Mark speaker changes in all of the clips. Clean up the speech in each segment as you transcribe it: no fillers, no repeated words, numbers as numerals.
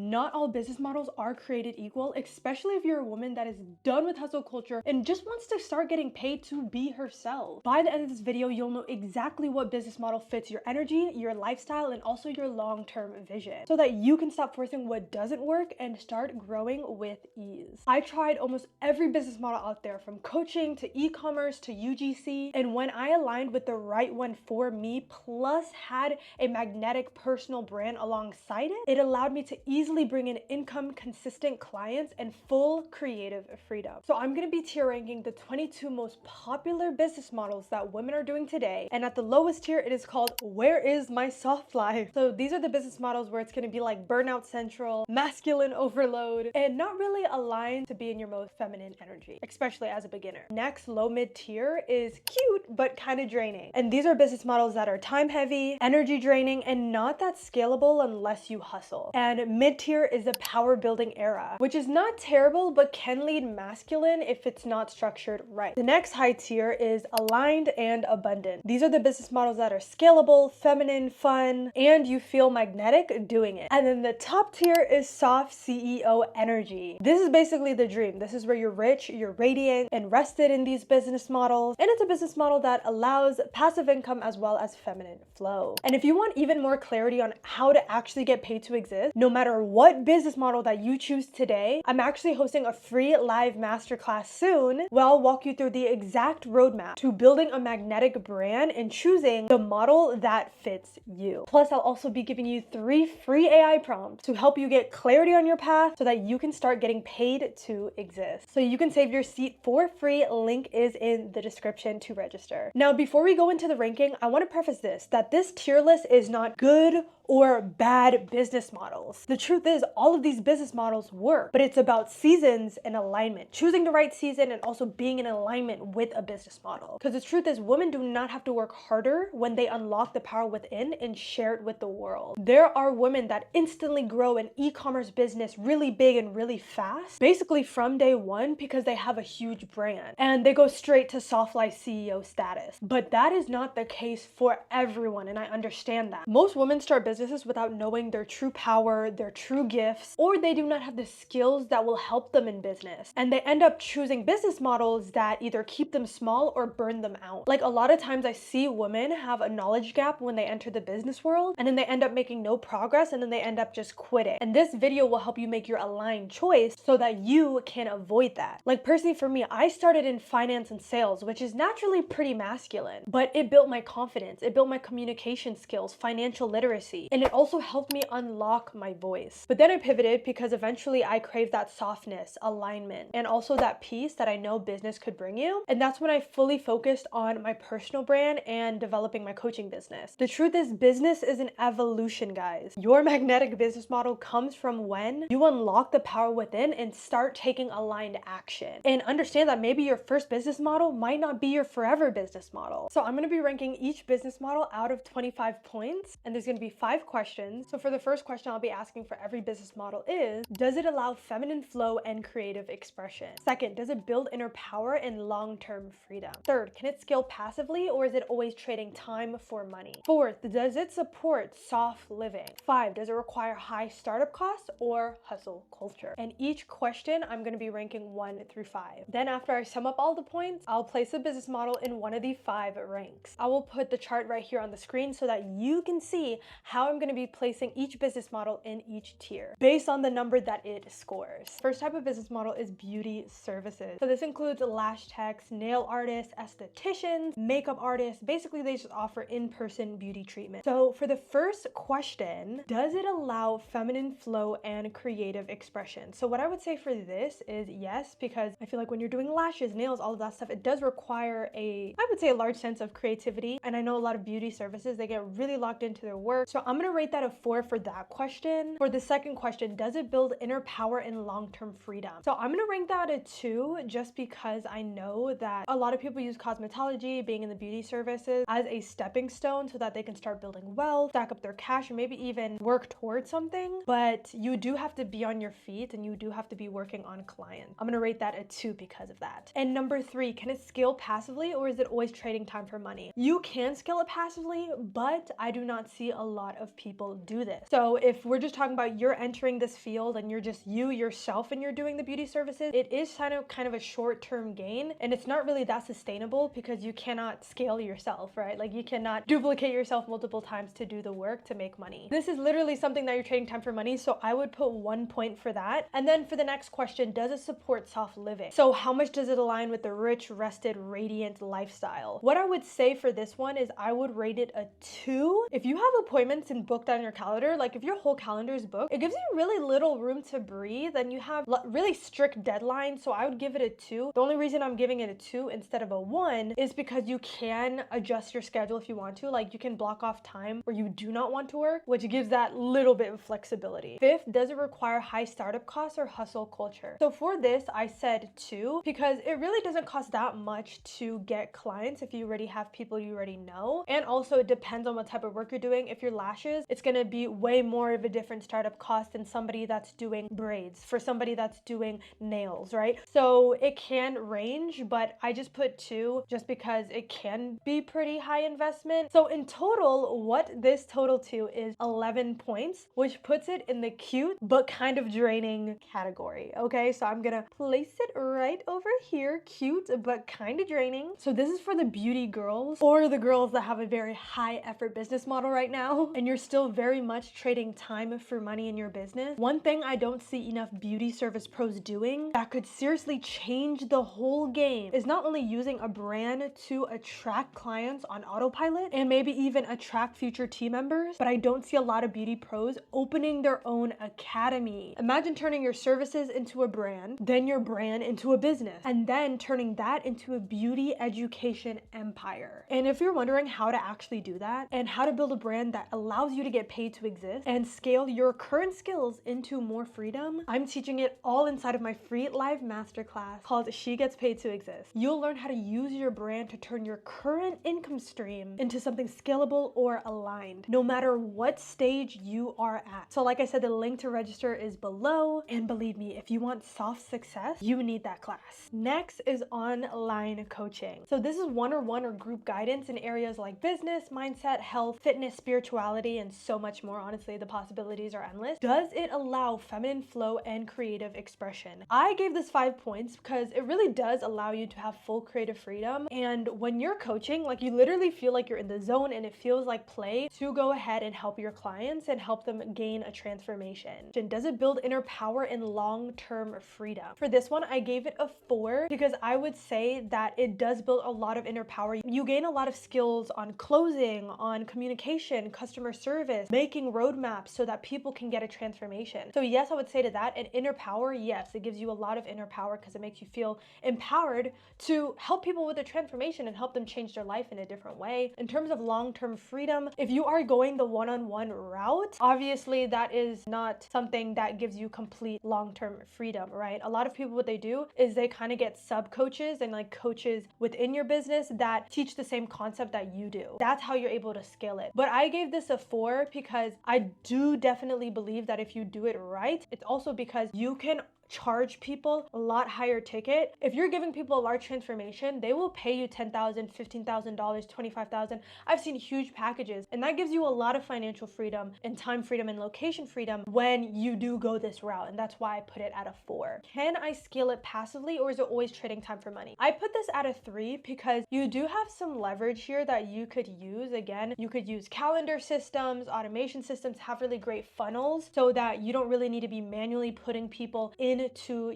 Speaker 1: not all business models are created equal, especially if you're a woman that is done with hustle culture and just wants to start getting paid to be herself. By the end of this video, you'll know exactly what business model fits your energy, your lifestyle, and also your long-term vision, so that you can stop forcing what doesn't work and start growing with ease. I tried almost every business model out there, from coaching to e-commerce to UGC, and when I aligned with the right one for me, plus had a magnetic personal brand alongside it, it allowed me to easily bring in income, consistent clients, and full creative freedom. So I'm going to be tier ranking the 22 most popular business models that women are doing today, and at the lowest tier it is called Where is my soft life? So these are the business models where it's going to be like burnout central, masculine overload, and not really aligned to be in your most feminine energy, especially as a beginner. Next, low mid tier is cute but kind of draining, and these are business models that are time heavy, energy draining, and not that scalable unless you hustle. And mid tier is the power building era, which is not terrible but can lead masculine if it's not structured right. The next high tier is aligned and abundant. These are the business models that are scalable, feminine, fun, and you feel magnetic doing it. And then the top tier is soft CEO energy. This is basically the dream. This is where you're rich, you're radiant, and rested in these business models. And it's a business model that allows passive income as well as feminine flow. And if you want even more clarity on how to actually get paid to exist, no matter what business model that you choose today, I'm actually hosting a free live masterclass soon where I'll walk you through the exact roadmap to building a magnetic brand and choosing the model that fits you. Plus, I'll also be giving you 3 free AI prompts to help you get clarity on your path so that you can start getting paid to exist. So you can save your seat for free. Link is in the description to register. Now, before we go into the ranking, I want to preface this, that this tier list is not good or bad business models. The truth is, all of these business models work, but it's about seasons and alignment, choosing the right season and also being in alignment with a business model. Because the truth is, women do not have to work harder when they unlock the power within and share it with the world. There are women that instantly grow an e-commerce business really big and really fast, basically from day one, because they have a huge brand and they go straight to soft life CEO status. But that is not the case for everyone, and I understand that. Most women start businesses without knowing their true power, their true gifts, or they do not have the skills that will help them in business. And they end up choosing business models that either keep them small or burn them out. Like, a lot of times I see women have a knowledge gap when they enter the business world, and then they end up making no progress, and then they end up just quitting. And this video will help you make your aligned choice so that you can avoid that. Like, personally for me, I started in finance and sales, which is naturally pretty masculine, but it built my confidence, it built my communication skills, financial literacy, and it also helped me unlock my voice. But then I pivoted because eventually I craved that softness, alignment, and also that peace that I know business could bring you. And that's when I fully focused on my personal brand and developing my coaching business. The truth is, business is an evolution, guys. Your magnetic business model comes from when you unlock the power within and start taking aligned action. And understand that maybe your first business model might not be your forever business model. So I'm going to be ranking each business model out of 25 points, and there's going to be 5 questions. So for the first question I'll be asking for every business model is, does it allow feminine flow and creative expression? Second, does it build inner power and long-term freedom? Third, can it scale passively, or is it always trading time for money? Fourth, does it support soft living? 5, does it require high startup costs or hustle culture? And each question I'm going to be ranking 1 through 5. Then after I sum up all the points, I'll place a business model in one of the 5 ranks. I will put the chart right here on the screen so that you can see how I'm going to be placing each business model in each tier based on the number that it scores. First type of business model is beauty services. So this includes lash techs, nail artists, estheticians, makeup artists. Basically, they just offer in-person beauty treatment. So for the first question, does it allow feminine flow and creative expression? So what I would say for this is yes, because I feel like when you're doing lashes, nails, all of that stuff, it does require I would say a large sense of creativity. And I know a lot of beauty services, they get really locked into their work. So I'm going to rate that a 4 for that question. For the second question, does it build inner power and long-term freedom? So I'm going to rank that a 2 just because I know that a lot of people use cosmetology, being in the beauty services, as a stepping stone so that they can start building wealth, stack up their cash, or maybe even work towards something. But you do have to be on your feet and you do have to be working on clients. I'm going to rate that a 2 because of that. And number 3, can it scale passively, or is it always trading time for money? You can scale it passively, but I do not see a lot of people do this. So if we're just talking about you're entering this field and you're just you yourself and you're doing the beauty services, it is kind of a short-term gain, and it's not really that sustainable because you cannot scale yourself, right? Like you cannot duplicate yourself multiple times to do the work to make money. This is literally something that you're trading time for money, so I would put 1 point for that. And then for the next question, does it support soft living? So how much does it align with the rich, rested, radiant lifestyle? What I would say for this one is I would rate it a 2. If you have appointments and booked on your calendar, like if your whole calendar is booked, it gives you really little room to breathe and you have really strict deadlines, so I would give it a 2. The only reason I'm giving it a 2 instead of a 1 is because you can adjust your schedule if you want to. Like you can block off time where you do not want to work, which gives that little bit of flexibility. 5th, does it require high startup costs or hustle culture? So for this, I said 2 because it really doesn't cost that much to get clients if you already have people you already know. And also it depends on what type of work you're doing. If you're lashes, it's going to be way more of a different startup cost than somebody that's doing braids, for somebody that's doing nails, right? So it can range, but I just put 2 just because it can be pretty high investment. So in total, what this total to is 11 points, which puts it in the cute but kind of draining category. Okay, so I'm gonna place it right over here. Cute but kind of draining. So this is for the beauty girls or the girls that have a very high effort business model right now and you're still very much trading time for money in your business. One thing I don't see enough beauty service pros doing that could seriously change the whole game is not only using a brand to attract clients on autopilot and maybe even attract future team members, but I don't see a lot of beauty pros opening their own academy. Imagine turning your services into a brand, then your brand into a business, and then turning that into a beauty education empire. And if you're wondering how to actually do that and how to build a brand that allows you to get paid to exist and scale your current skills into more freedom, I'm teaching it all inside of my free live masterclass called She Gets Paid to Exist. You'll learn how to use your brand to turn your current income stream into something scalable or aligned, no matter what stage you are at. So like I said, the link to register is below, and believe me, if you want soft success, you need that class. Next is online coaching. So this is one-on-one or group guidance in areas like business, mindset, health, fitness, spirituality, and so much more. Honestly, the possibilities are endless. Does it allow feminine flow and creative expression? I gave this 5 points because it really does allow you to have full creative freedom. And when you're coaching, like you literally feel like you're in the zone and it feels like play to go ahead and help your clients and help them gain a transformation. And does it build inner power and long-term freedom? For this one, I gave it a 4 because I would say that it does build a lot of inner power. You gain a lot of skills on closing, on communication, customer service, making roadmaps so that people can get a transformation. So yes, I would say to that, and inner power, yes, it gives you a lot of inner power because it makes you feel empowered to help people with their transformation and help them change their life in a different way. In terms of long-term freedom, if you are going the one-on-one route, obviously that is not something that gives you complete long-term freedom, right? A lot of people, what they do is they kind of get sub-coaches and like coaches within your business that teach the same concept that you do. That's how you're able to scale it. But I gave this a 4 because I do definitely believe that if you do it right, it's also because you can charge people a lot higher ticket. If you're giving people a large transformation, they will pay you $10,000, $15,000, $25,000. I've seen huge packages, and that gives you a lot of financial freedom and time freedom and location freedom when you do go this route. And that's why I put it at a 4. Can I scale it passively, or is it always trading time for money? I put this at a 3 because you do have some leverage here that you could use. Again, you could use calendar systems, automation systems, have really great funnels so that you don't really need to be manually putting people into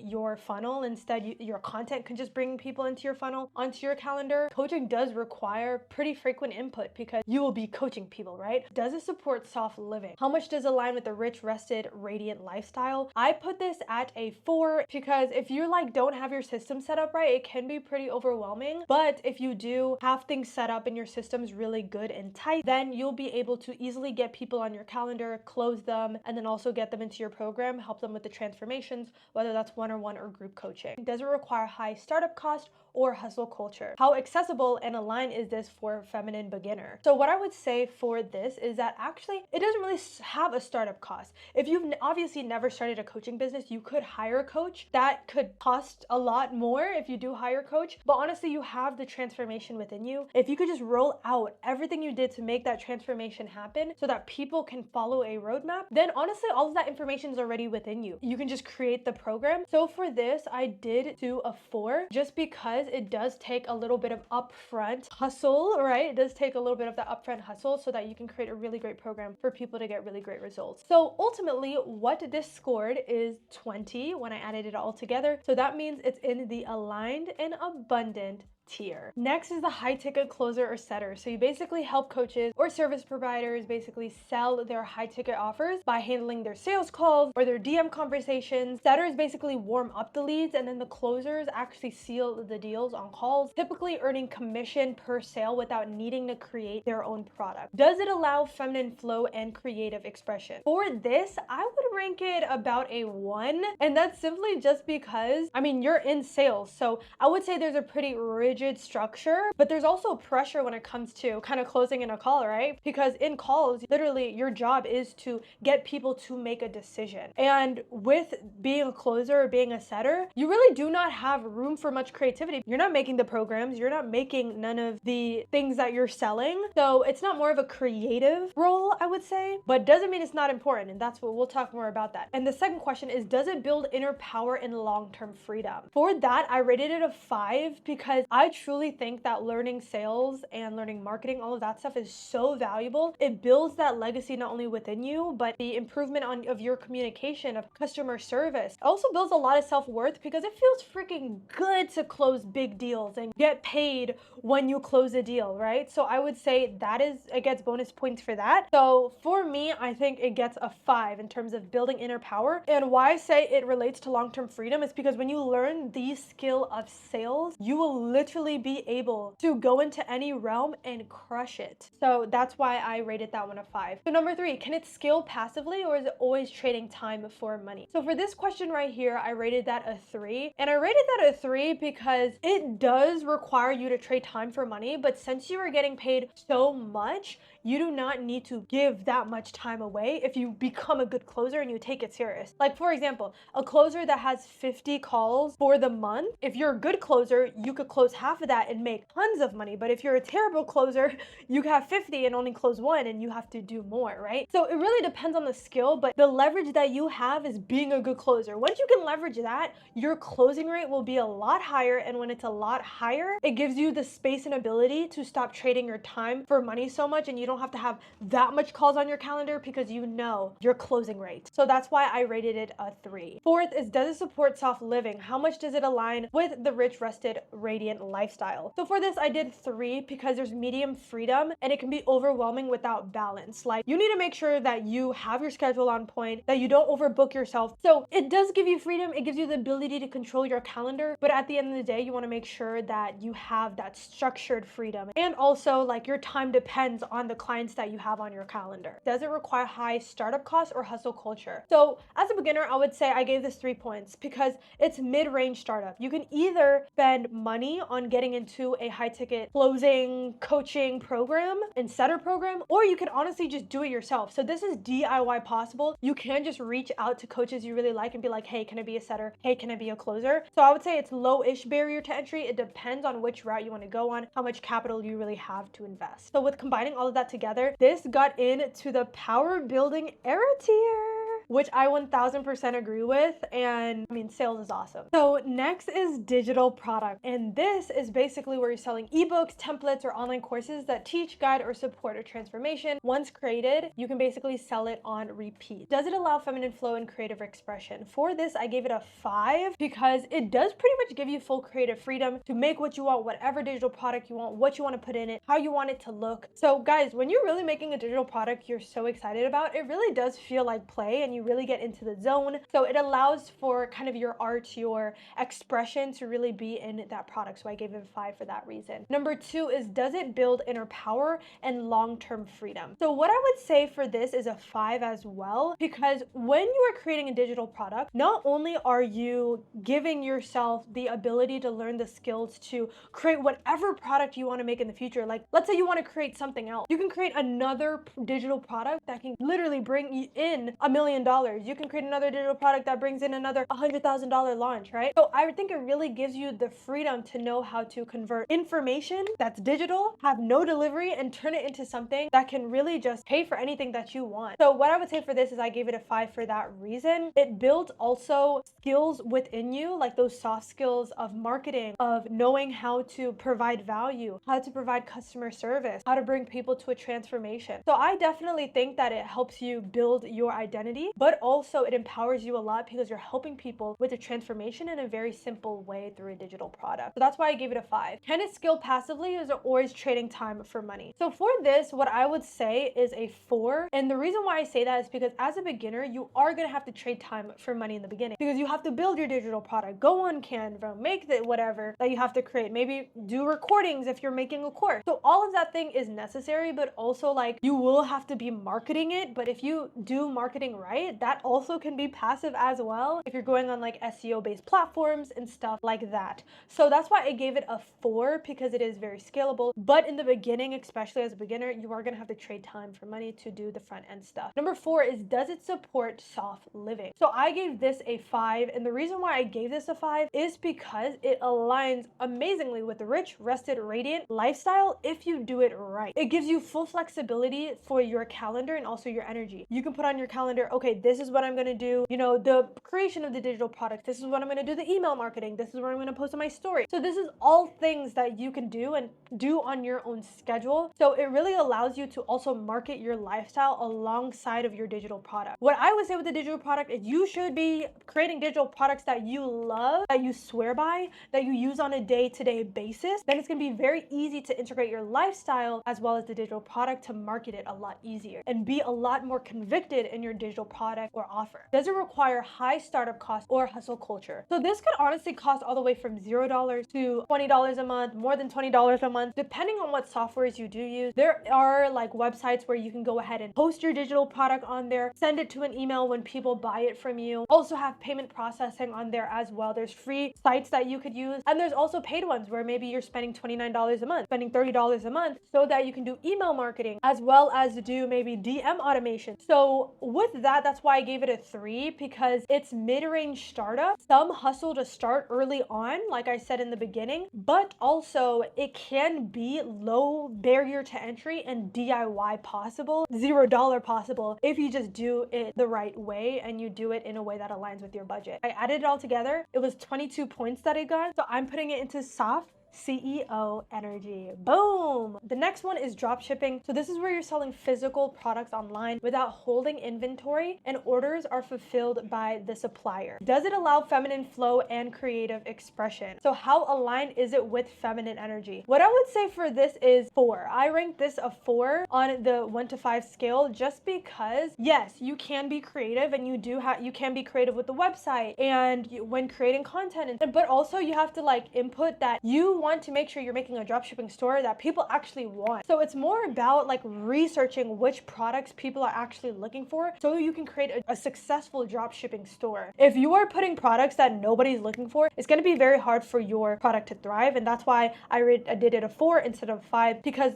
Speaker 1: your funnel. Instead, your content can just bring people into your funnel, onto your calendar. Coaching does require pretty frequent input because you will be coaching people, right? Does it support soft living? How much does it align with the rich, rested, radiant lifestyle? I put this at a 4 because if you like don't have your system set up right, it can be pretty overwhelming. But if you do have things set up and your system's really good and tight, then you'll be able to easily get people on your calendar, close them, and then also get them into your program, help them with the transformations, whether that's one-on-one or group coaching. Does it require high startup cost or hustle culture? How accessible and aligned is this for a feminine beginner? So what I would say for this is that actually it doesn't really have a startup cost. If you've obviously never started a coaching business, you could hire a coach. That could cost a lot more if you do hire a coach, but honestly, you have the transformation within you. If you could just roll out everything you did to make that transformation happen, happen so that people can follow a roadmap, then honestly, all of that information is already within you. You can just create the program. So for this, I did do a 4 just because it does take a little bit of upfront hustle, right? It does take a little bit of that upfront hustle so that you can create a really great program for people to get really great results. So ultimately, what this scored is 20 when I added it all together. So that means it's in the aligned and abundant tier. Next is the high ticket closer or setter. So you basically help coaches or service providers basically sell their high ticket offers by handling their sales calls or their DM conversations. Setters basically warm up the leads, and then the closers actually seal the deals on calls, typically earning commission per sale without needing to create their own product. Does it allow feminine flow and creative expression? For this, I would rank it about a 1, and that's simply just because, I mean, you're in sales, so I would say there's a pretty rigid structure, but there's also pressure when it comes to kind of closing in a call, right? Because in calls, literally your job is to get people to make a decision. And with being a closer or being a setter, you really do not have room for much creativity. You're not making the programs, you're not making none of the things that you're selling. So it's not more of a creative role, I would say, but doesn't mean it's not important. And that's what we'll talk more about that. And the second question is, does it build inner power and long-term freedom? For that, I rated it a 5 because I truly think that learning sales and learning marketing, all of that stuff is so valuable. It builds that legacy not only within you, but the improvement of your communication, of customer service. It also builds a lot of self-worth because it feels freaking good to close big deals and get paid when you close a deal, right? So I would say it gets bonus points for that. So for me, I think it gets a 5 in terms of building inner power. And why I say it relates to long-term freedom is because when you learn the skill of sales, you will literally be able to go into any realm and crush it. So that's why I rated that one a 5. So number 3, can it scale passively or is it always trading time for money? So for this question right here, I rated that a 3. And I rated that a 3 because it does require you to trade time for money, but since you are getting paid so much, you do not need to give that much time away if you become a good closer and you take it serious. Like for example, a closer that has 50 calls for the month, if you're a good closer, you could close half of that and make tons of money. But if you're a terrible closer, you have 50 and only close 1 and you have to do more, right? So it really depends on the skill, but the leverage that you have is being a good closer. Once you can leverage that, your closing rate will be a lot higher. And when it's a lot higher, it gives you the space and ability to stop trading your time for money so much, and you don't have to have that much calls on your calendar because you know your closing rate. So that's why I rated it a 3. Fourth is, does it support soft living? How much does it align with the rich, rested, radiant lifestyle? So for this, I did 3 because there's medium freedom and it can be overwhelming without balance. Like you need to make sure that you have your schedule on point, that you don't overbook yourself. So it does give you freedom. It gives you the ability to control your calendar. But at the end of the day, you want to make sure that you have that structured freedom. And also like your time depends on the clients that you have on your calendar. Does it require high startup costs or hustle culture? So as a beginner, I would say I gave this 3 points because it's mid-range startup. You can either spend money on getting into a high ticket closing coaching program and setter program, or you can honestly just do it yourself. So this is DIY possible. You can just reach out to coaches you really like and be like, hey, can I be a setter? Hey, can I be a closer? So I would say it's low-ish barrier to entry. It depends on which route you want to go on, how much capital you really have to invest. So with combining all of that together, this got into the power building era tier, which I 1000% agree with. And I mean, sales is awesome. So next is digital product. And this is basically where you're selling ebooks, templates, or online courses that teach, guide, or support a transformation. Once created, you can basically sell it on repeat. Does it allow feminine flow and creative expression? For this, I gave it a 5 because it does pretty much give you full creative freedom to make what you want, whatever digital product you want, what you want to put in it, how you want it to look. So guys, when you're really making a digital product you're so excited about, it really does feel like play and you really get into the zone. So it allows for kind of your art, your expression to really be in that product. So I gave it a 5 for that reason. Number 2 is, does it build inner power and long-term freedom? So what I would say for this is a 5 as well, because when you are creating a digital product, not only are you giving yourself the ability to learn the skills to create whatever product you want to make in the future. Like let's say you want to create something else. You can create another digital product that can literally bring you in $1 million $0. You can create another digital product that brings in another $100,000 launch, right? So I think it really gives you the freedom to know how to convert information that's digital, have no delivery, and turn it into something that can really just pay for anything that you want. So what I would say for this is I gave it a 5 for that reason. It built also skills within you, like those soft skills of marketing, of knowing how to provide value, how to provide customer service, how to bring people to a transformation. So I definitely think that it helps you build your identity, but also it empowers you a lot because you're helping people with a transformation in a very simple way through a digital product. So that's why I gave it a 5. Can it scale passively, or is it always trading time for money? So for this, what I would say is a 4. And the reason why I say that is because as a beginner, you are going to have to trade time for money in the beginning because you have to build your digital product, go on Canva, make the whatever that you have to create, maybe do recordings if you're making a course. So all of that thing is necessary, but also like you will have to be marketing it. But if you do marketing right, that also can be passive as well if you're going on like SEO based platforms and stuff like that. So that's why I gave it a 4, because it is very scalable. But in the beginning, especially as a beginner, you are going to have to trade time for money to do the front end stuff. Number 4 is, does it support soft living? So I gave this a 5, and the reason why I gave this a 5 is because it aligns amazingly with the rich, rested, radiant lifestyle if you do it right. It gives you full flexibility for your calendar and also your energy. You can put on your calendar, okay, this is what I'm going to do, you know, the creation of the digital product, this is what I'm going to do, the email marketing, this is what I'm going to post on my story. So this is all things that you can do and do on your own schedule. So it really allows you to also market your lifestyle alongside of your digital product. What I would say with the digital product is you should be creating digital products that you love, that you swear by, that you use on a day-to-day basis. Then it's going to be very easy to integrate your lifestyle as well as the digital product to market it a lot easier and be a lot more convicted in your digital product or offer. Does it require high startup costs or hustle culture? So this could honestly cost all the way from $0 to $20 a month, more than $20 a month, depending on what softwares you do use. There are like websites where you can go ahead and post your digital product on there, send it to an email when people buy it from you. Also have payment processing on there as well. There's free sites that you could use, and there's also paid ones where maybe you're spending $29 a month, spending $30 a month, so that you can do email marketing as well as do maybe DM automation. So with that, that's why I gave it a 3, because it's mid-range startup. Some hustle to start early on, like I said in the beginning, but also it can be low barrier to entry and DIY possible, $0 possible, if you just do it the right way and you do it in a way that aligns with your budget. I added it all together. It was 22 points that I got. So I'm putting it into soft CEO energy. Boom! The next one is drop shipping. So this is where you're selling physical products online without holding inventory, and orders are fulfilled by the supplier. Does it allow feminine flow and creative expression? So how aligned is it with feminine energy? What I would say for this is 4. I ranked this a 4 on the 1 to 5 scale, just because yes, you can be creative, and you can be creative with the website and when creating content, but also you have to like input that you want to make sure you're making a dropshipping store that people actually want. So it's more about like researching which products people are actually looking for so you can create a successful dropshipping store. If you are putting products that nobody's looking for, it's going to be very hard for your product to thrive. And that's why I did it a 4 instead of 5, because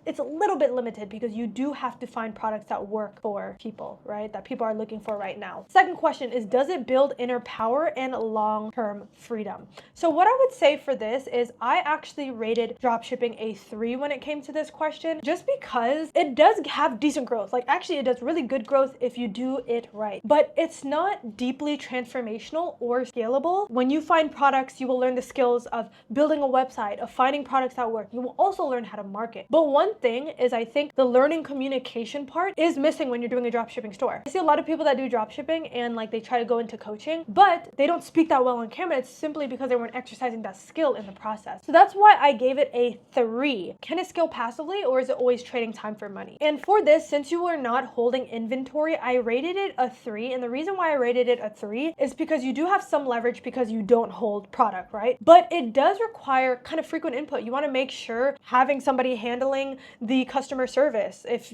Speaker 1: it's a little bit limited, because you do have to find products that work for people, right? That people are looking for right now. Second question is, does it build inner power and long-term freedom? So what I would say for this is I actually rated dropshipping a 3 when it came to this question, just because it does have decent growth. Like actually it does really good growth if you do it right, but it's not deeply transformational or scalable. When you find products, you will learn the skills of building a website, of finding products that work. You will also learn how to market. But one thing is, I think the learning communication part is missing when you're doing a dropshipping store. I see a lot of people that do dropshipping and like they try to go into coaching, but they don't speak that well on camera. It's simply because they weren't exercising that skill in the process. So that's why I gave it a 3. Can it scale passively, or is it always trading time for money? And for this, since you are not holding inventory, I rated it a 3. And the reason why I rated it a 3 is because you do have some leverage because you don't hold product, right? But it does require kind of frequent input. You want to make sure having somebody handling the customer service. If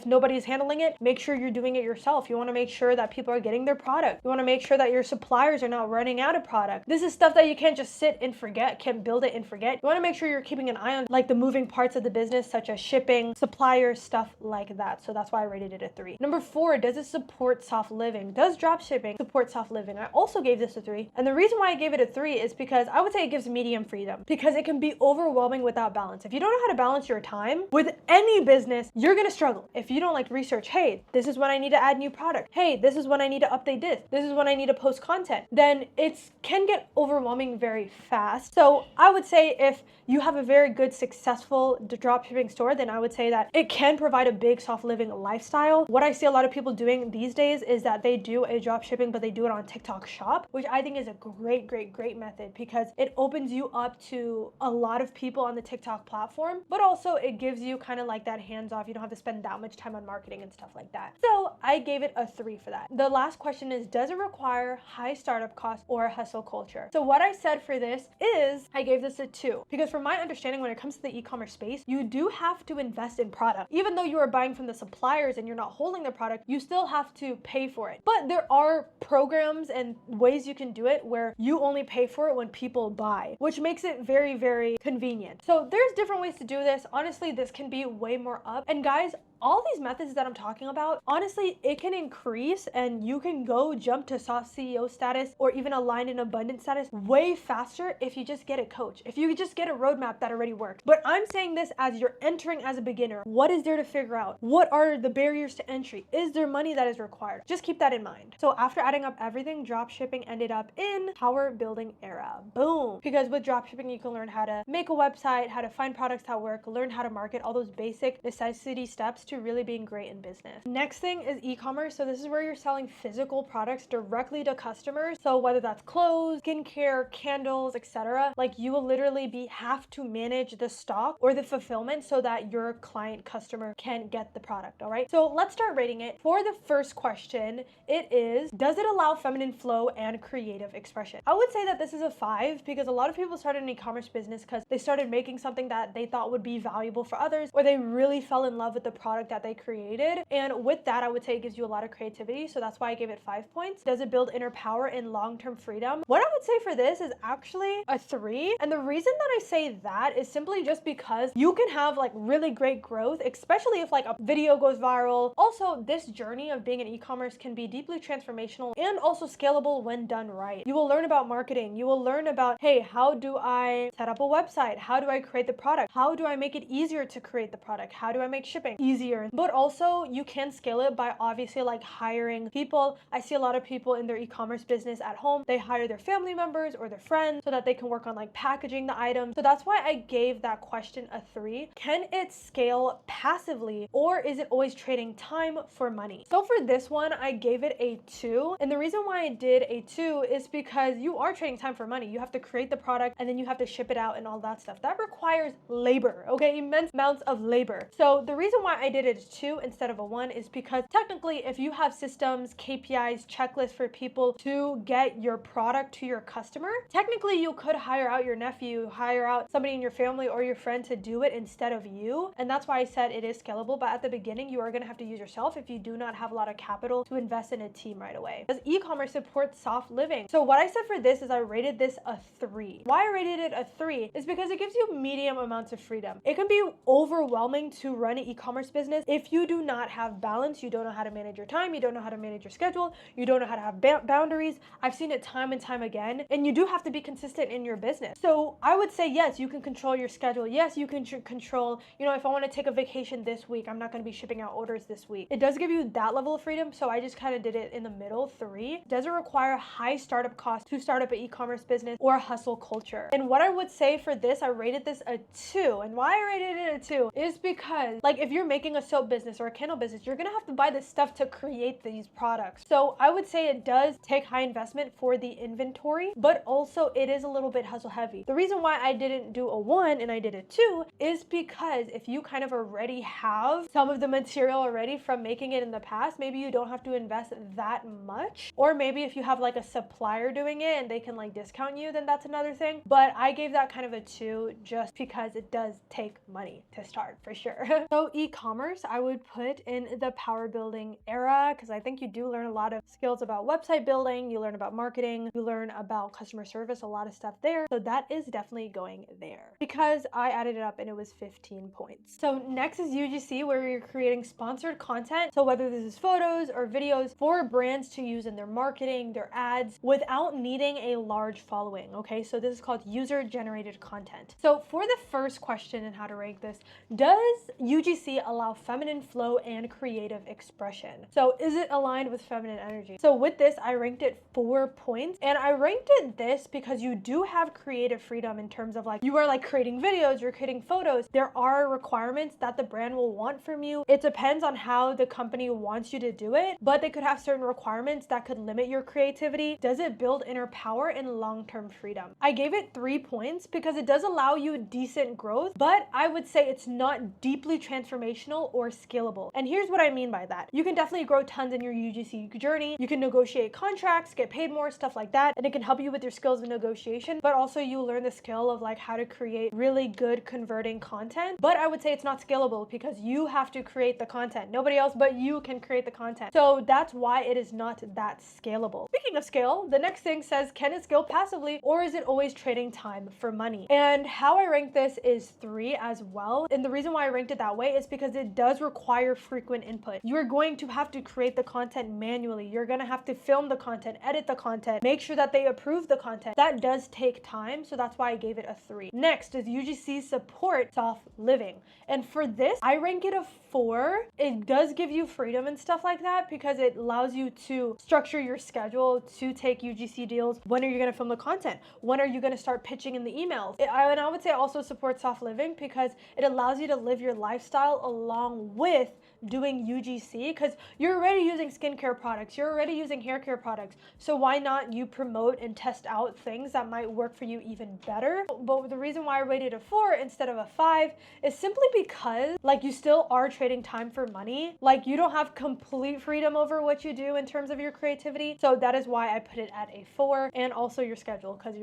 Speaker 1: nobody's handling it, make sure you're doing it yourself. You want to make sure that people are getting their product. You want to make sure that your suppliers are not running out of product. This is stuff that you can't just sit and forget, can't build it and forget. You want to make sure you're keeping an eye on like the moving parts of the business, such as shipping, suppliers, stuff like that. So that's why I rated it a 3. Number 4, does it support soft living? Does drop shipping support soft living? I also gave this a 3. And the reason why I gave it a 3 is because I would say it gives medium freedom, because it can be overwhelming without balance. If you don't know how to balance your time with any business, you're going to struggle. If you don't like research, hey, this is when I need to add new product. Hey, this is when I need to update this. This is when I need to post content. Then it can get overwhelming very fast. So I would say if you have a very good, successful dropshipping store, then I would say that it can provide a big soft living lifestyle. What I see a lot of people doing these days is that they do a dropshipping, but they do it on TikTok Shop, which I think is a great method, because it opens you up to a lot of people on the TikTok platform, but also it gives you kind of like that hands off. You don't have to spend that much time on marketing and stuff like that. So I gave it a 3 for that. The last question is, does it require high startup costs or a hustle culture? So what I said for this is I gave this a 2, because from my understanding, when it comes to the e-commerce space, you do have to invest in product. Even though you are buying from the suppliers and you're not holding the product, you still have to pay for it. But there are programs and ways you can do it where you only pay for it when people buy, which makes it very convenient. So there's different ways to do this. Honestly, this can be way more up. And guys, all these methods that I'm talking about, honestly, it can increase and you can go jump to soft CEO status or even aligned in abundance status way faster if you just get a coach, if you just get a roadmap that already works. But I'm saying this as you're entering as a beginner. What is there to figure out? What are the barriers to entry? Is there money that is required? Just keep that in mind. So after adding up everything, dropshipping ended up in power building era. Boom. Because with dropshipping, you can learn how to make a website, how to find products that work, learn how to market, all those basic necessity steps to really being great in business. Next thing is e-commerce. So this is where you're selling physical products directly to customers. So whether that's clothes, skincare, candles, etc., like you will literally have to manage the stock or the fulfillment so that your client customer can get the product. All right. So let's start rating it. For the first question, it is, does it allow feminine flow and creative expression? I would say that this is a 5, because a lot of people started an e-commerce business because they started making something that they thought would be valuable for others, or they really fell in love with the product that they created. And with that, I would say it gives you a lot of creativity. So that's why I gave it 5 points. Does it build inner power and long-term freedom? What I would say for this is actually a 3. And the reason that I say that is simply just because you can have like really great growth, especially if like a video goes viral. Also, this journey of being an e-commerce can be deeply transformational and also scalable when done right. You will learn about marketing. You will learn about, hey, how do I set up a website? How do I create the product? How do I make it easier to create the product? How do I make shipping easier? But also you can scale it by obviously like hiring people. I see a lot of people in their e-commerce business at home. They hire their family members or their friends so that they can work on like packaging the items. So that's why I gave that question a 3. Can it scale passively, or is it always trading time for money? So for this one, I gave it a 2. And the reason why I did a 2 is because you are trading time for money. You have to create the product and then you have to ship it out and all that stuff. That requires labor, okay? Immense amounts of labor. So the reason why I did it as 2 instead of a 1 is because technically if you have systems, KPIs, checklists for people to get your product to your customer, technically you could hire out your nephew, hire out somebody in your family or your friend to do it instead of you. And that's why I said it is scalable, but at the beginning you are going to have to use yourself if you do not have a lot of capital to invest in a team right away. Does e-commerce support soft living? So what I said for this is I rated this a 3. Why I rated it a 3 is because it gives you medium amounts of freedom. It can be overwhelming to run an e-commerce business if you do not have balance. You don't know how to manage your time. You don't know how to manage your schedule. You don't know how to have boundaries. I've seen it time and time again, and you do have to be consistent in your business. So I would say, yes, you can control your schedule. Yes, you can control, if I want to take a vacation this week, I'm not going to be shipping out orders this week. It does give you that level of freedom. So I just kind of did it in the middle, 3. Does it require high startup costs to start up an e-commerce business or a hustle culture? And what I would say for this, I rated this a 2. And why I rated it a 2 is because like if you're making a soap business or a candle business, you're gonna have to buy this stuff to create these products. So I would say it does take high investment for the inventory, but also it is a little bit hustle heavy. The reason why I didn't do a 1 and I did a 2 is because if you kind of already have some of the material already from making it in the past, maybe you don't have to invest that much. Or maybe if you have like a supplier doing it and they can like discount you, then that's another thing. But I gave that kind of a 2 just because it does take money to start for sure. So e-commerce, I would put in the power building era because I think you do learn a lot of skills about website building, you learn about marketing, you learn about customer service, a lot of stuff there. So that is definitely going there because I added it up and it was 15 points. So next is UGC, where you're creating sponsored content. So whether this is photos or videos for brands to use in their marketing, their ads, without needing a large following. Okay, so this is called user generated content. So for the first question and how to rank this, does UGC allow feminine flow and creative expression? So is it aligned with feminine energy? So with this, I ranked it 4 points, and I ranked it this because you do have creative freedom in terms of like, you are like creating videos, you're creating photos. There are requirements that the brand will want from you. It depends on how the company wants you to do it, but they could have certain requirements that could limit your creativity. Does it build inner power and long-term freedom? I gave it 3 points because it does allow you decent growth, but I would say it's not deeply transformational or scalable. And here's what I mean by that. You can definitely grow tons in your UGC journey. You can negotiate contracts, get paid more, stuff like that, and it can help you with your skills of negotiation, but also you learn the skill of like how to create really good converting content. But I would say it's not scalable because you have to create the content. Nobody else but you can create the content. So that's why it is not that scalable. Speaking of scale, the next thing says, can it scale passively or is it always trading time for money? And how I rank this is 3 as well. And the reason why I ranked it that way is because it does require frequent input. You're going to have to create the content manually. You're going to have to film the content, edit the content, make sure that they approve the content. That does take time, so that's why I gave it a 3. Next, does UGC support soft living? And for this, I rank it a 4. It does give you freedom and stuff like that because it allows you to structure your schedule to take UGC deals. When are you going to film the content? When are you going to start pitching in the emails? And I would say also support soft living because it allows you to live your lifestyle along with doing UGC because you're already using skincare products, you're already using hair care products. So why not you promote and test out things that might work for you even better? But the reason why I rated a 4 instead of a 5 is simply because like you still are trading time for money. Like you don't have complete freedom over what you do in terms of your creativity. So that is why I put it at a 4, and also your schedule because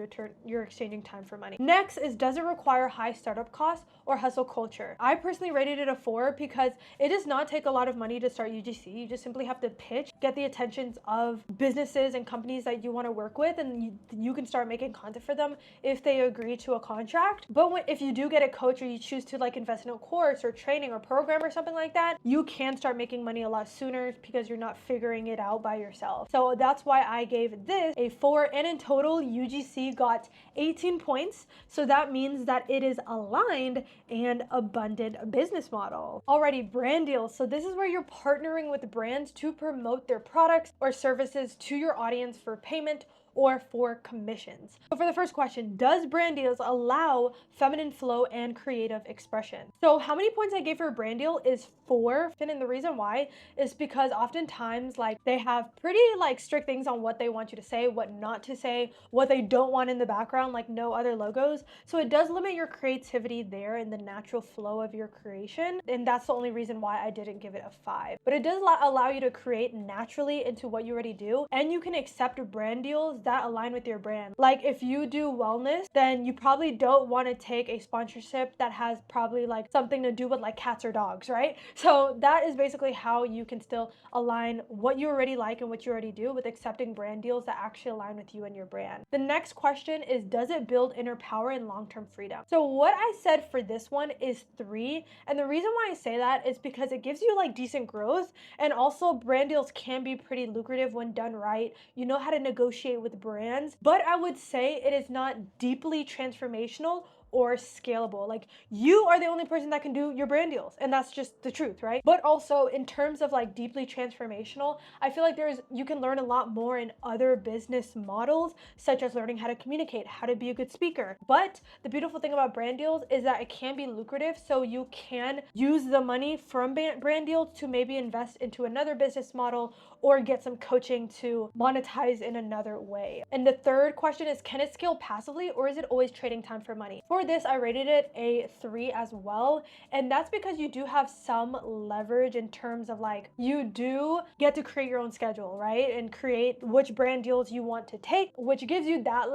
Speaker 1: you're exchanging time for money. Next is, does it require high startup costs or hustle culture? I personally rated it a 4 because it does not take a lot of money to start UGC. You just simply have to pitch, get the attentions of businesses and companies that you want to work with, and you can start making content for them if they agree to a contract. But if you do get a coach or you choose to like invest in a course or training or program or something like that, you can start making money a lot sooner because you're not figuring it out by yourself. So that's why I gave this a 4, and in total UGC got 18 points. So that means that it is aligned and abundant business model. Alrighty, brand deals. So this is where you're partnering with brands to promote their products or services to your audience for payment or for commissions. So for the first question, does brand deals allow feminine flow and creative expression? So how many points I gave for a brand deal is 4, and the reason why is because oftentimes like they have pretty like strict things on what they want you to say, what not to say, what they don't want in the background, like no other logos. So it does limit your creativity there and the natural flow of your creation, and that's the only reason why I didn't give it a 5. But it does allow you to create naturally into what you already do, and you can accept brand deals that align with your brand. Like if you do wellness, then you probably don't want to take a sponsorship that has probably like something to do with like cats or dogs, right? So that is basically how you can still align what you already like and what you already do with accepting brand deals that actually align with you and your brand. The next question is, does it build inner power and long-term freedom? So what I said for this one is 3, and the reason why I say that is because it gives you like decent growth, and also brand deals can be pretty lucrative when done right. You know how to negotiate with brands, but I would say it is not deeply transformational or scalable. Like, you are the only person that can do your brand deals, and that's just the truth, right? But also in terms of like deeply transformational, I feel like you can learn a lot more in other business models, such as learning how to communicate, how to be a good speaker. But the beautiful thing about brand deals is that it can be lucrative, so you can use the money from brand deals to maybe invest into another business model or get some coaching to monetize in another way. And the third question is, can it scale passively, or is it always trading time for money? For this, I rated it a 3 as well. And that's because you do have some leverage in terms of like, you do get to create your own schedule, right? And create which brand deals you want to take, which gives you that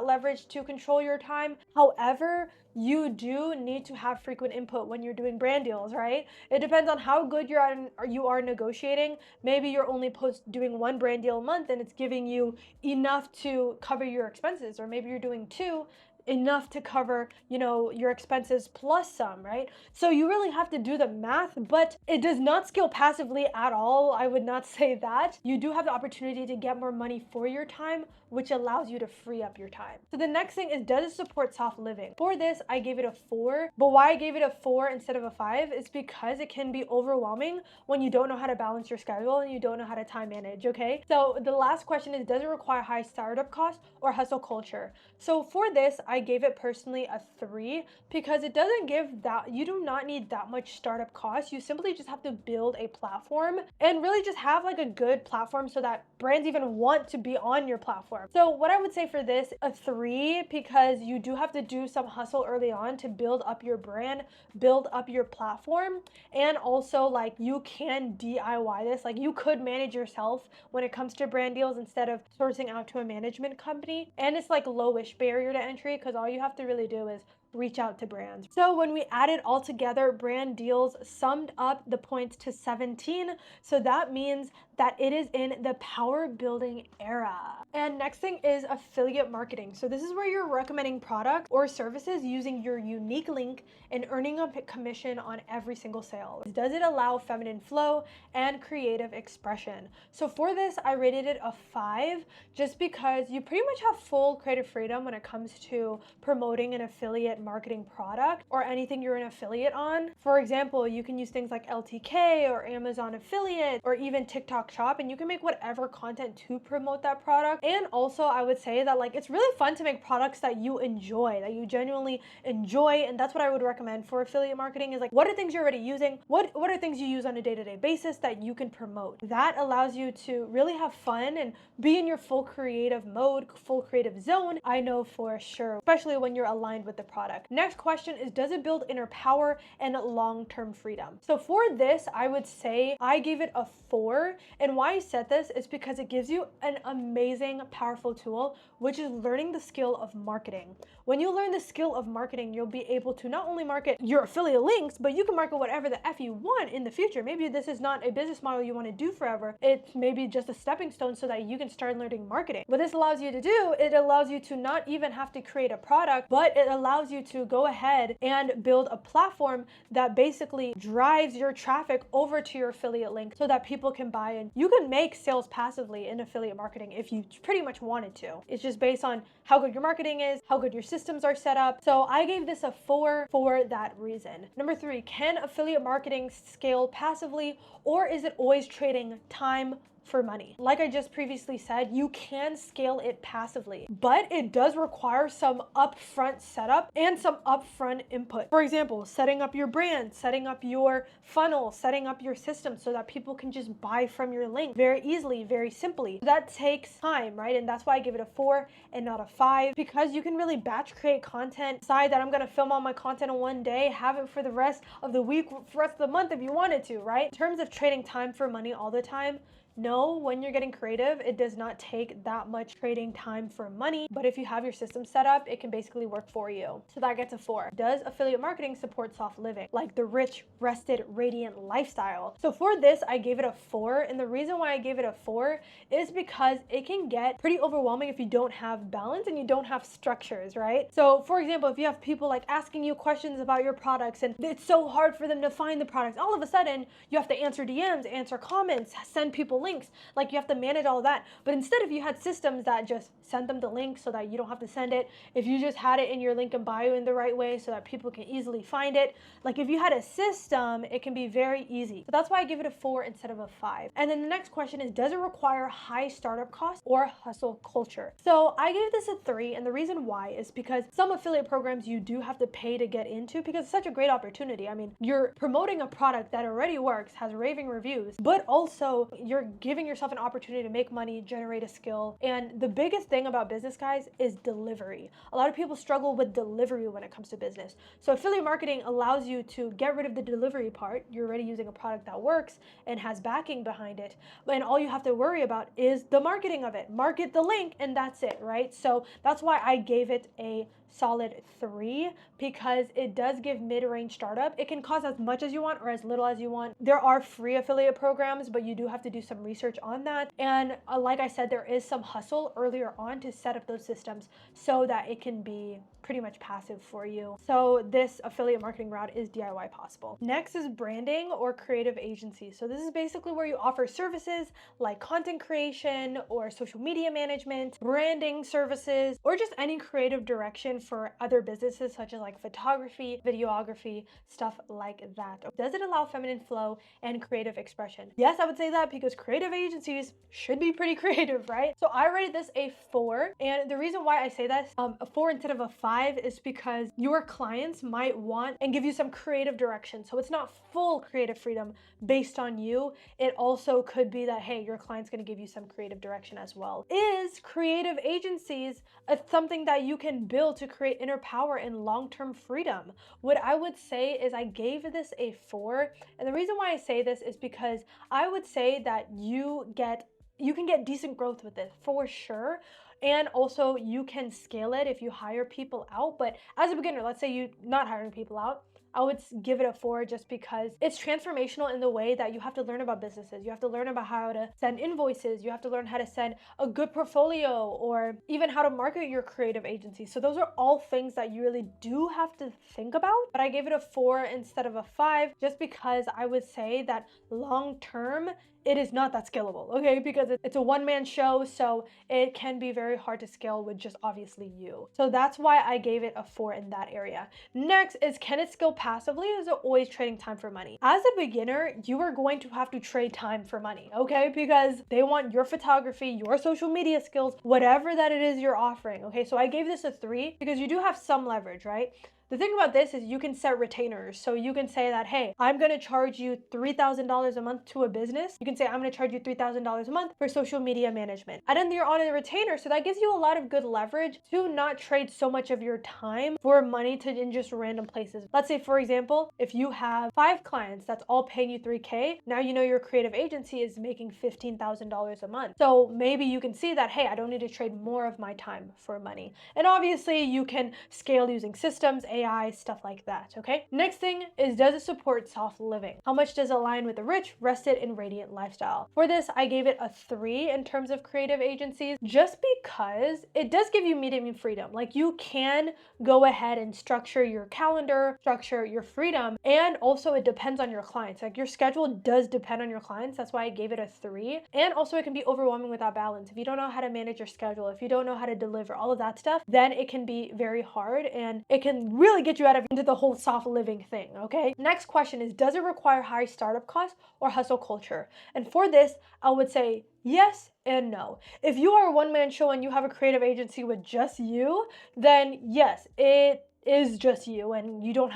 Speaker 1: leverage to control your time. However, you do need to have frequent input when you're doing brand deals, right? It depends on how good you are negotiating. Maybe you're only doing one brand deal a month and it's giving you enough to cover your expenses, or maybe you're doing two, enough to cover, your expenses plus some, right? So you really have to do the math, but it does not scale passively at all. I would not say that. You do have the opportunity to get more money for your time, which allows you to free up your time. So the next thing is, does it support soft living? For this, I gave it a 4, but why I gave it a 4 instead of a 5 is because it can be overwhelming when you don't know how to balance your schedule and you don't know how to time manage, okay? So the last question is, does it require high startup costs or hustle culture? So for this, I gave it personally a 3 because it doesn't give that, you do not need that much startup costs. You simply just have to build a platform and really just have like a good platform so that brands even want to be on your platform. So what I would say for this, a 3, because you do have to do some hustle early on to build up your brand, build up your platform, and also like you can DIY this. Like, you could manage yourself when it comes to brand deals instead of sourcing out to a management company. And it's like lowish barrier to entry because all you have to really do is reach out to brands. So when we add it all together, brand deals summed up the points to 17. So that means that it is in the power building era. And next thing is affiliate marketing. So this is where you're recommending products or services using your unique link and earning a commission on every single sale. Does it allow feminine flow and creative expression? So for this, I rated it a 5 just because you pretty much have full creative freedom when it comes to promoting an affiliate marketing product or anything you're an affiliate on. For example, you can use things like LTK or Amazon affiliate or even TikTok shop, and you can make whatever content to promote that product. And also, I would say that like, it's really fun to make products that you enjoy, that you genuinely enjoy. And that's what I would recommend for affiliate marketing is like, what are things you're already using? What are things you use on a day-to-day basis that you can promote? That allows you to really have fun and be in your full creative mode, full creative zone. I know for sure, especially when you're aligned with the product. Next question is, does it build inner power and long-term freedom? So for this, I would say I gave it a 4. And why I said this is because it gives you an amazing, powerful tool, which is learning the skill of marketing. When you learn the skill of marketing, you'll be able to not only market your affiliate links, but you can market whatever the F you want in the future. Maybe this is not a business model you want to do forever. It's maybe just a stepping stone so that you can start learning marketing. What this allows you to do, it allows you to not even have to create a product, but it allows you to go ahead and build a platform that basically drives your traffic over to your affiliate link so that people can buy, and you can make sales passively in affiliate marketing if you pretty much wanted to. It's just based on how good your marketing is, how good your systems are set up. So I gave this a 4 for that reason. Number 3, can affiliate marketing scale passively, or is it always trading time for money? Like I just previously said, you can scale it passively, but it does require some upfront setup and some upfront input. For example, setting up your brand, setting up your funnel, setting up your system so that people can just buy from your link very easily, very simply. That takes time, right? And that's why I give it a 4 and not a 5, because you can really batch create content, decide that I'm gonna film all my content in one day, have it for the rest of the week, for the rest of the month if you wanted to, right? In terms of trading time for money all the time, no, when you're getting creative, it does not take that much trading time for money, but if you have your system set up, it can basically work for you. So that gets a 4. Does affiliate marketing support soft living, like the rich, rested, radiant lifestyle? So for this, I gave it a 4, and the reason why I gave it a 4 is because it can get pretty overwhelming if you don't have balance and you don't have structures, right? So for example, if you have people like asking you questions about your products and it's so hard for them to find the products, all of a sudden you have to answer DMs, answer comments, send people links, links. Like, you have to manage all of that. But instead, if you had systems that just send them the link so that you don't have to send it, if you just had it in your link and bio in the right way so that people can easily find it, like if you had a system, it can be very easy. So that's why I give it a 4 instead of a 5. And then the next question is, does it require high startup costs or hustle culture? So I gave this a 3, and the reason why is because some affiliate programs you do have to pay to get into because it's such a great opportunity. I mean, you're promoting a product that already works, has raving reviews, but also you're giving yourself an opportunity to make money, generate a skill. And the biggest thing about business, guys, is delivery. A lot of people struggle with delivery when it comes to business. So affiliate marketing allows you to get rid of the delivery part. You're already using a product that works and has backing behind it. And all you have to worry about is the marketing of it. Market the link and that's it, right? So that's why I gave it a solid 3, because it does give mid-range startup. It can cost as much as you want or as little as you want. There are free affiliate programs, but you do have to do some research on that. And like I said, there is some hustle earlier on to set up those systems so that it can be pretty much passive for you. So this affiliate marketing route is DIY possible. Next is branding or creative agency. So this is basically where you offer services like content creation or social media management, branding services, or just any creative direction for other businesses such as like photography, videography, stuff like that. Does it allow feminine flow and creative expression? Yes, I would say that, because creative agencies should be pretty creative, right? So I rated this a 4, and the reason why I say that a 4 instead of a 5 is because your clients might want and give you some creative direction. So it's not full creative freedom based on you. It also could be that, hey, your client's going to give you some creative direction as well. Is creative agencies something that you can build to create inner power and long-term freedom? What I would say is I gave this a 4. And the reason why I say this is because I would say that you can get decent growth with this for sure. And also you can scale it if you hire people out. But as a beginner, let's say you're not hiring people out, I would give it a 4 just because it's transformational in the way that you have to learn about businesses. You have to learn about how to send invoices. You have to learn how to send a good portfolio, or even how to market your creative agency. So those are all things that you really do have to think about. But I gave it a 4 instead of a 5 just because I would say that long term, it is not that scalable, okay? Because it's a one-man show, so it can be very hard to scale with just obviously you. So that's why I gave it a 4 in that area. Next is, can it scale passively, or is it always trading time for money? As a beginner, you are going to have to trade time for money, okay? Because they want your photography, your social media skills, whatever that it is you're offering, okay? So I gave this a 3 because you do have some leverage, right? The thing about this is you can set retainers. So you can say that, hey, I'm going to charge you $3,000 a month to a business. You can say, I'm going to charge you $3,000 a month for social media management. And then you're on a retainer. So that gives you a lot of good leverage to not trade so much of your time for money to in just random places. Let's say, for example, if you have 5 clients that's all paying you $3K, now you know your creative agency is making $15,000 a month. So maybe you can see that, hey, I don't need to trade more of my time for money. And obviously you can scale using systems, AI, stuff like that, okay? Next thing is, does it support soft living? How much does it align with a rich, rested, and radiant lifestyle? For this, I gave it a 3 in terms of creative agencies, just because it does give you medium freedom. Like, you can go ahead and structure your calendar, structure your freedom, and also it depends on your clients. Like, your schedule does depend on your clients. That's why I gave it a 3. And also it can be overwhelming without balance. If you don't know how to manage your schedule, if you don't know how to deliver all of that stuff, then it can be very hard, and it can really get you out of into the whole soft living thing, okay? Next question is, does it require high startup costs or hustle culture? And for this, I would say yes and no. If you are a one-man show and you have a creative agency with just you, then yes, it is just you, and you don't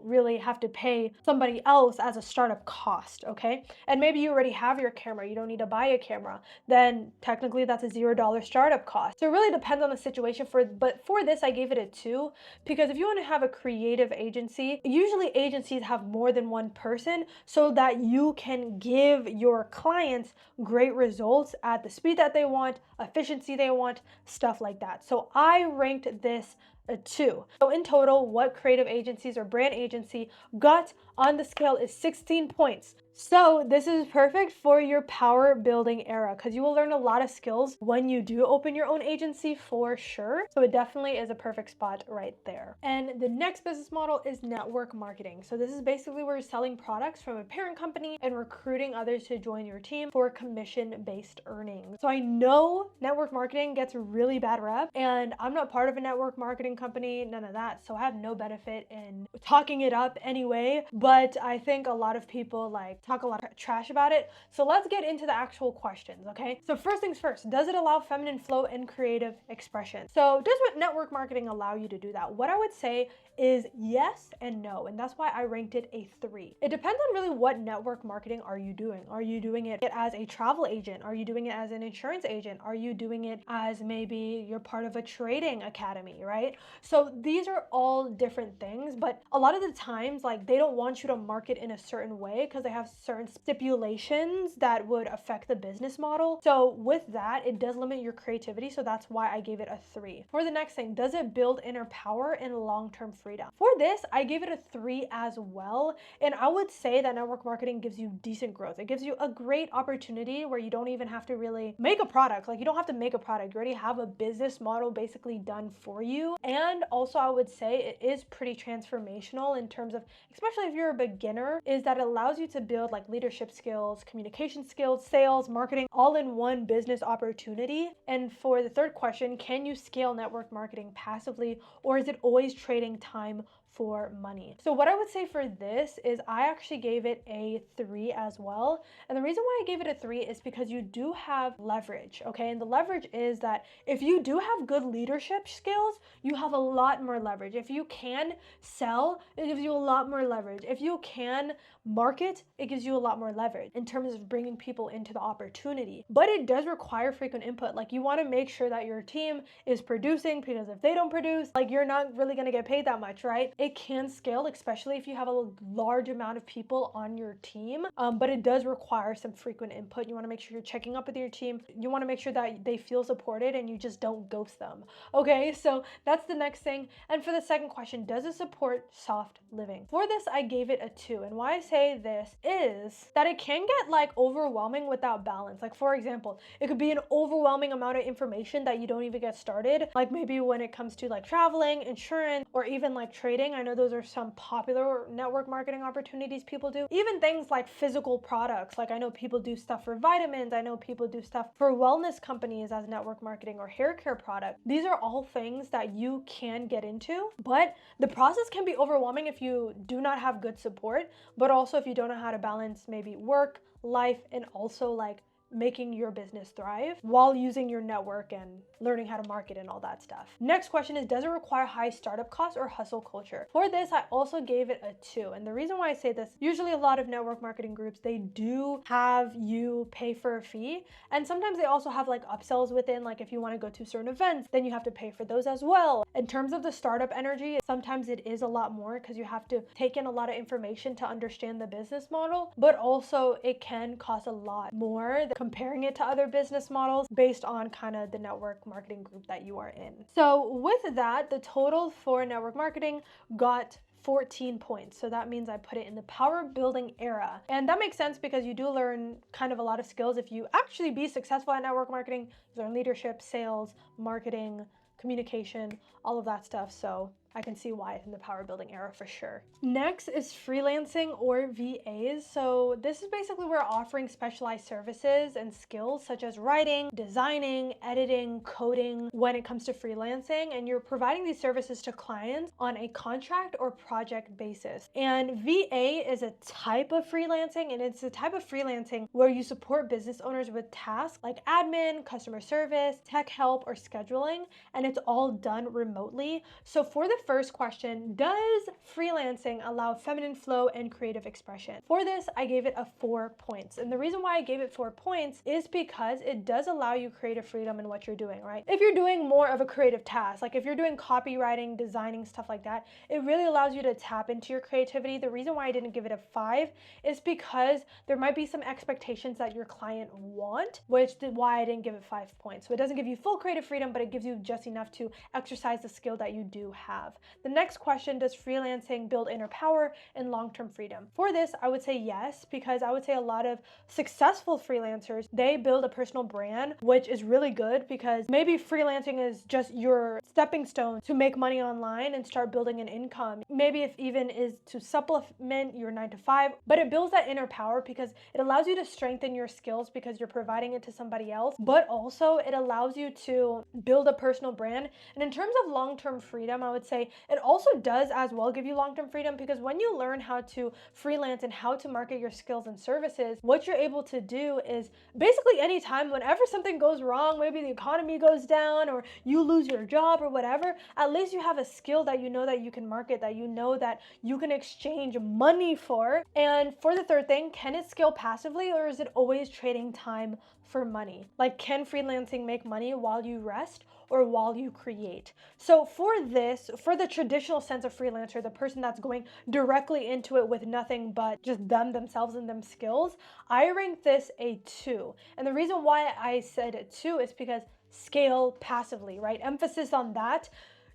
Speaker 1: really have to pay somebody else as a startup cost, okay? And maybe you already have your camera, you don't need to buy a camera, then technically that's a $0 startup cost. So it really depends on the situation. But for this, I gave it a 2, because if you want to have a creative agency, usually agencies have more than one person so that you can give your clients great results at the speed that they want, efficiency they want, stuff like that. So I ranked this a 2. So in total, what creative agencies or brand agency got on the scale is 16 points. So this is perfect for your power building era because you will learn a lot of skills when you do open your own agency for sure. So it definitely is a perfect spot right there. And the next business model is network marketing. So this is basically where you're selling products from a parent company and recruiting others to join your team for commission-based earnings. So I know network marketing gets a really bad rep, and I'm not part of a network marketing company, none of that. So I have no benefit in talking it up anyway, but I think a lot of people like talk a lot of trash about it. So let's get into the actual questions, okay? So first things first, does it allow feminine flow and creative expression? So does network marketing allow you to do that? What I would say is yes and no, and that's why I ranked it a 3. It depends on really what network marketing are you doing. Are you doing it as a travel agent? Are you doing it as an insurance agent? Are you doing it as maybe you're part of a trading academy, right? So these are all different things, but a lot of the times, like, they don't want you to market in a certain way because they have certain stipulations that would affect the business model. So with that, it does limit your creativity. So that's why I gave it a 3. For the next thing, does it build inner power and long-term freedom? For this, I gave it a 3 as well. And I would say that network marketing gives you decent growth. It gives you a great opportunity where you don't even have to really make a product. Like, you don't have to make a product. You already have a business model basically done for you. And also I would say it is pretty transformational in terms of, especially if you're a beginner, is that it allows you to build like leadership skills, communication skills, sales, marketing, all in one business opportunity. And for the third question, can you scale network marketing passively, or is it always trading time for money? So what I would say for this is I actually gave it a 3 as well. And the reason why I gave it a 3 is because you do have leverage, okay? And the leverage is that if you do have good leadership skills, you have a lot more leverage. If you can sell, it gives you a lot more leverage. If you can market, it gives you a lot more leverage in terms of bringing people into the opportunity. But it does require frequent input. Like, you want to make sure that your team is producing, because if they don't produce, like, you're not really going to get paid that much, right? It can scale, especially if you have a large amount of people on your team, but it does require some frequent input. You want to make sure you're checking up with your team. You want to make sure that they feel supported and you just don't ghost them. Okay, so that's the next thing. And for the second question, does it support soft living? For this, I gave it a 2. And why I say this is that it can get like overwhelming without balance. Like, for example, it could be an overwhelming amount of information that you don't even get started. Like, maybe when it comes to like traveling, insurance, or even like trading. I know those are some popular network marketing opportunities people do. Even things like physical products. Like, I know people do stuff for vitamins. I know people do stuff for wellness companies as network marketing, or hair care products. These are all things that you can get into, but the process can be overwhelming if you do not have good support, but also if you don't know how to balance maybe work, life, and also like making your business thrive while using your network and learning how to market and all that stuff. Next question is, does it require high startup costs or hustle culture? For this, I also gave it a 2. And the reason why I say this, usually a lot of network marketing groups, they do have you pay for a fee. And sometimes they also have like upsells within, like if you want to go to certain events, then you have to pay for those as well. In terms of the startup energy, sometimes it is a lot more because you have to take in a lot of information to understand the business model, but also it can cost a lot more comparing it to other business models based on kind of the network marketing group that you are in. So with that, the total for network marketing got 14 points. So that means I put it in the power building era. And that makes sense because you do learn kind of a lot of skills. If you actually be successful at network marketing, you learn leadership, sales, marketing, communication, all of that stuff. So I can see why it's in the power building era for sure. Next is freelancing or VAs. So this is basically where offering specialized services and skills such as writing, designing, editing, coding when it comes to freelancing, and you're providing these services to clients on a contract or project basis. And VA is a type of freelancing, and it's a type of freelancing where you support business owners with tasks like admin, customer service, tech help, or scheduling, and it's all done remotely. So for the first question, does freelancing allow feminine flow and creative expression? For this, I gave it a 4 points. And the reason why I gave it 4 points is because it does allow you creative freedom in what you're doing, right? If you're doing more of a creative task, like if you're doing copywriting, designing, stuff like that, it really allows you to tap into your creativity. The reason why I didn't give it a 5 is because there might be some expectations that your client want, which is why I didn't give it 5 points. So it doesn't give you full creative freedom, but it gives you just enough to exercise the skill that you do have. have. The next question, does freelancing build inner power and long-term freedom? For this, I would say yes, because I would say a lot of successful freelancers, they build a personal brand, which is really good because maybe freelancing is just your stepping stone to make money online and start building an income. Maybe if even is to supplement your 9 to 5, but it builds that inner power because it allows you to strengthen your skills because you're providing it to somebody else, but also it allows you to build a personal brand. And in terms of long-term freedom, I would say it also does as well give you long-term freedom, because when you learn how to freelance and how to market your skills and services, what you're able to do is basically anytime, whenever something goes wrong, maybe the economy goes down or you lose your job or whatever, at least you have a skill that you know that you can market, that you know that you can exchange money for. And for the third thing, can it scale passively, or is it always trading time for money? Like, can freelancing make money while you rest or while you create? So for this, for the traditional sense of freelancer, the person that's going directly into it with nothing but just themselves and them skills, I rank this a 2. And the reason why I said a 2 is because scale passively, right? Emphasis on that.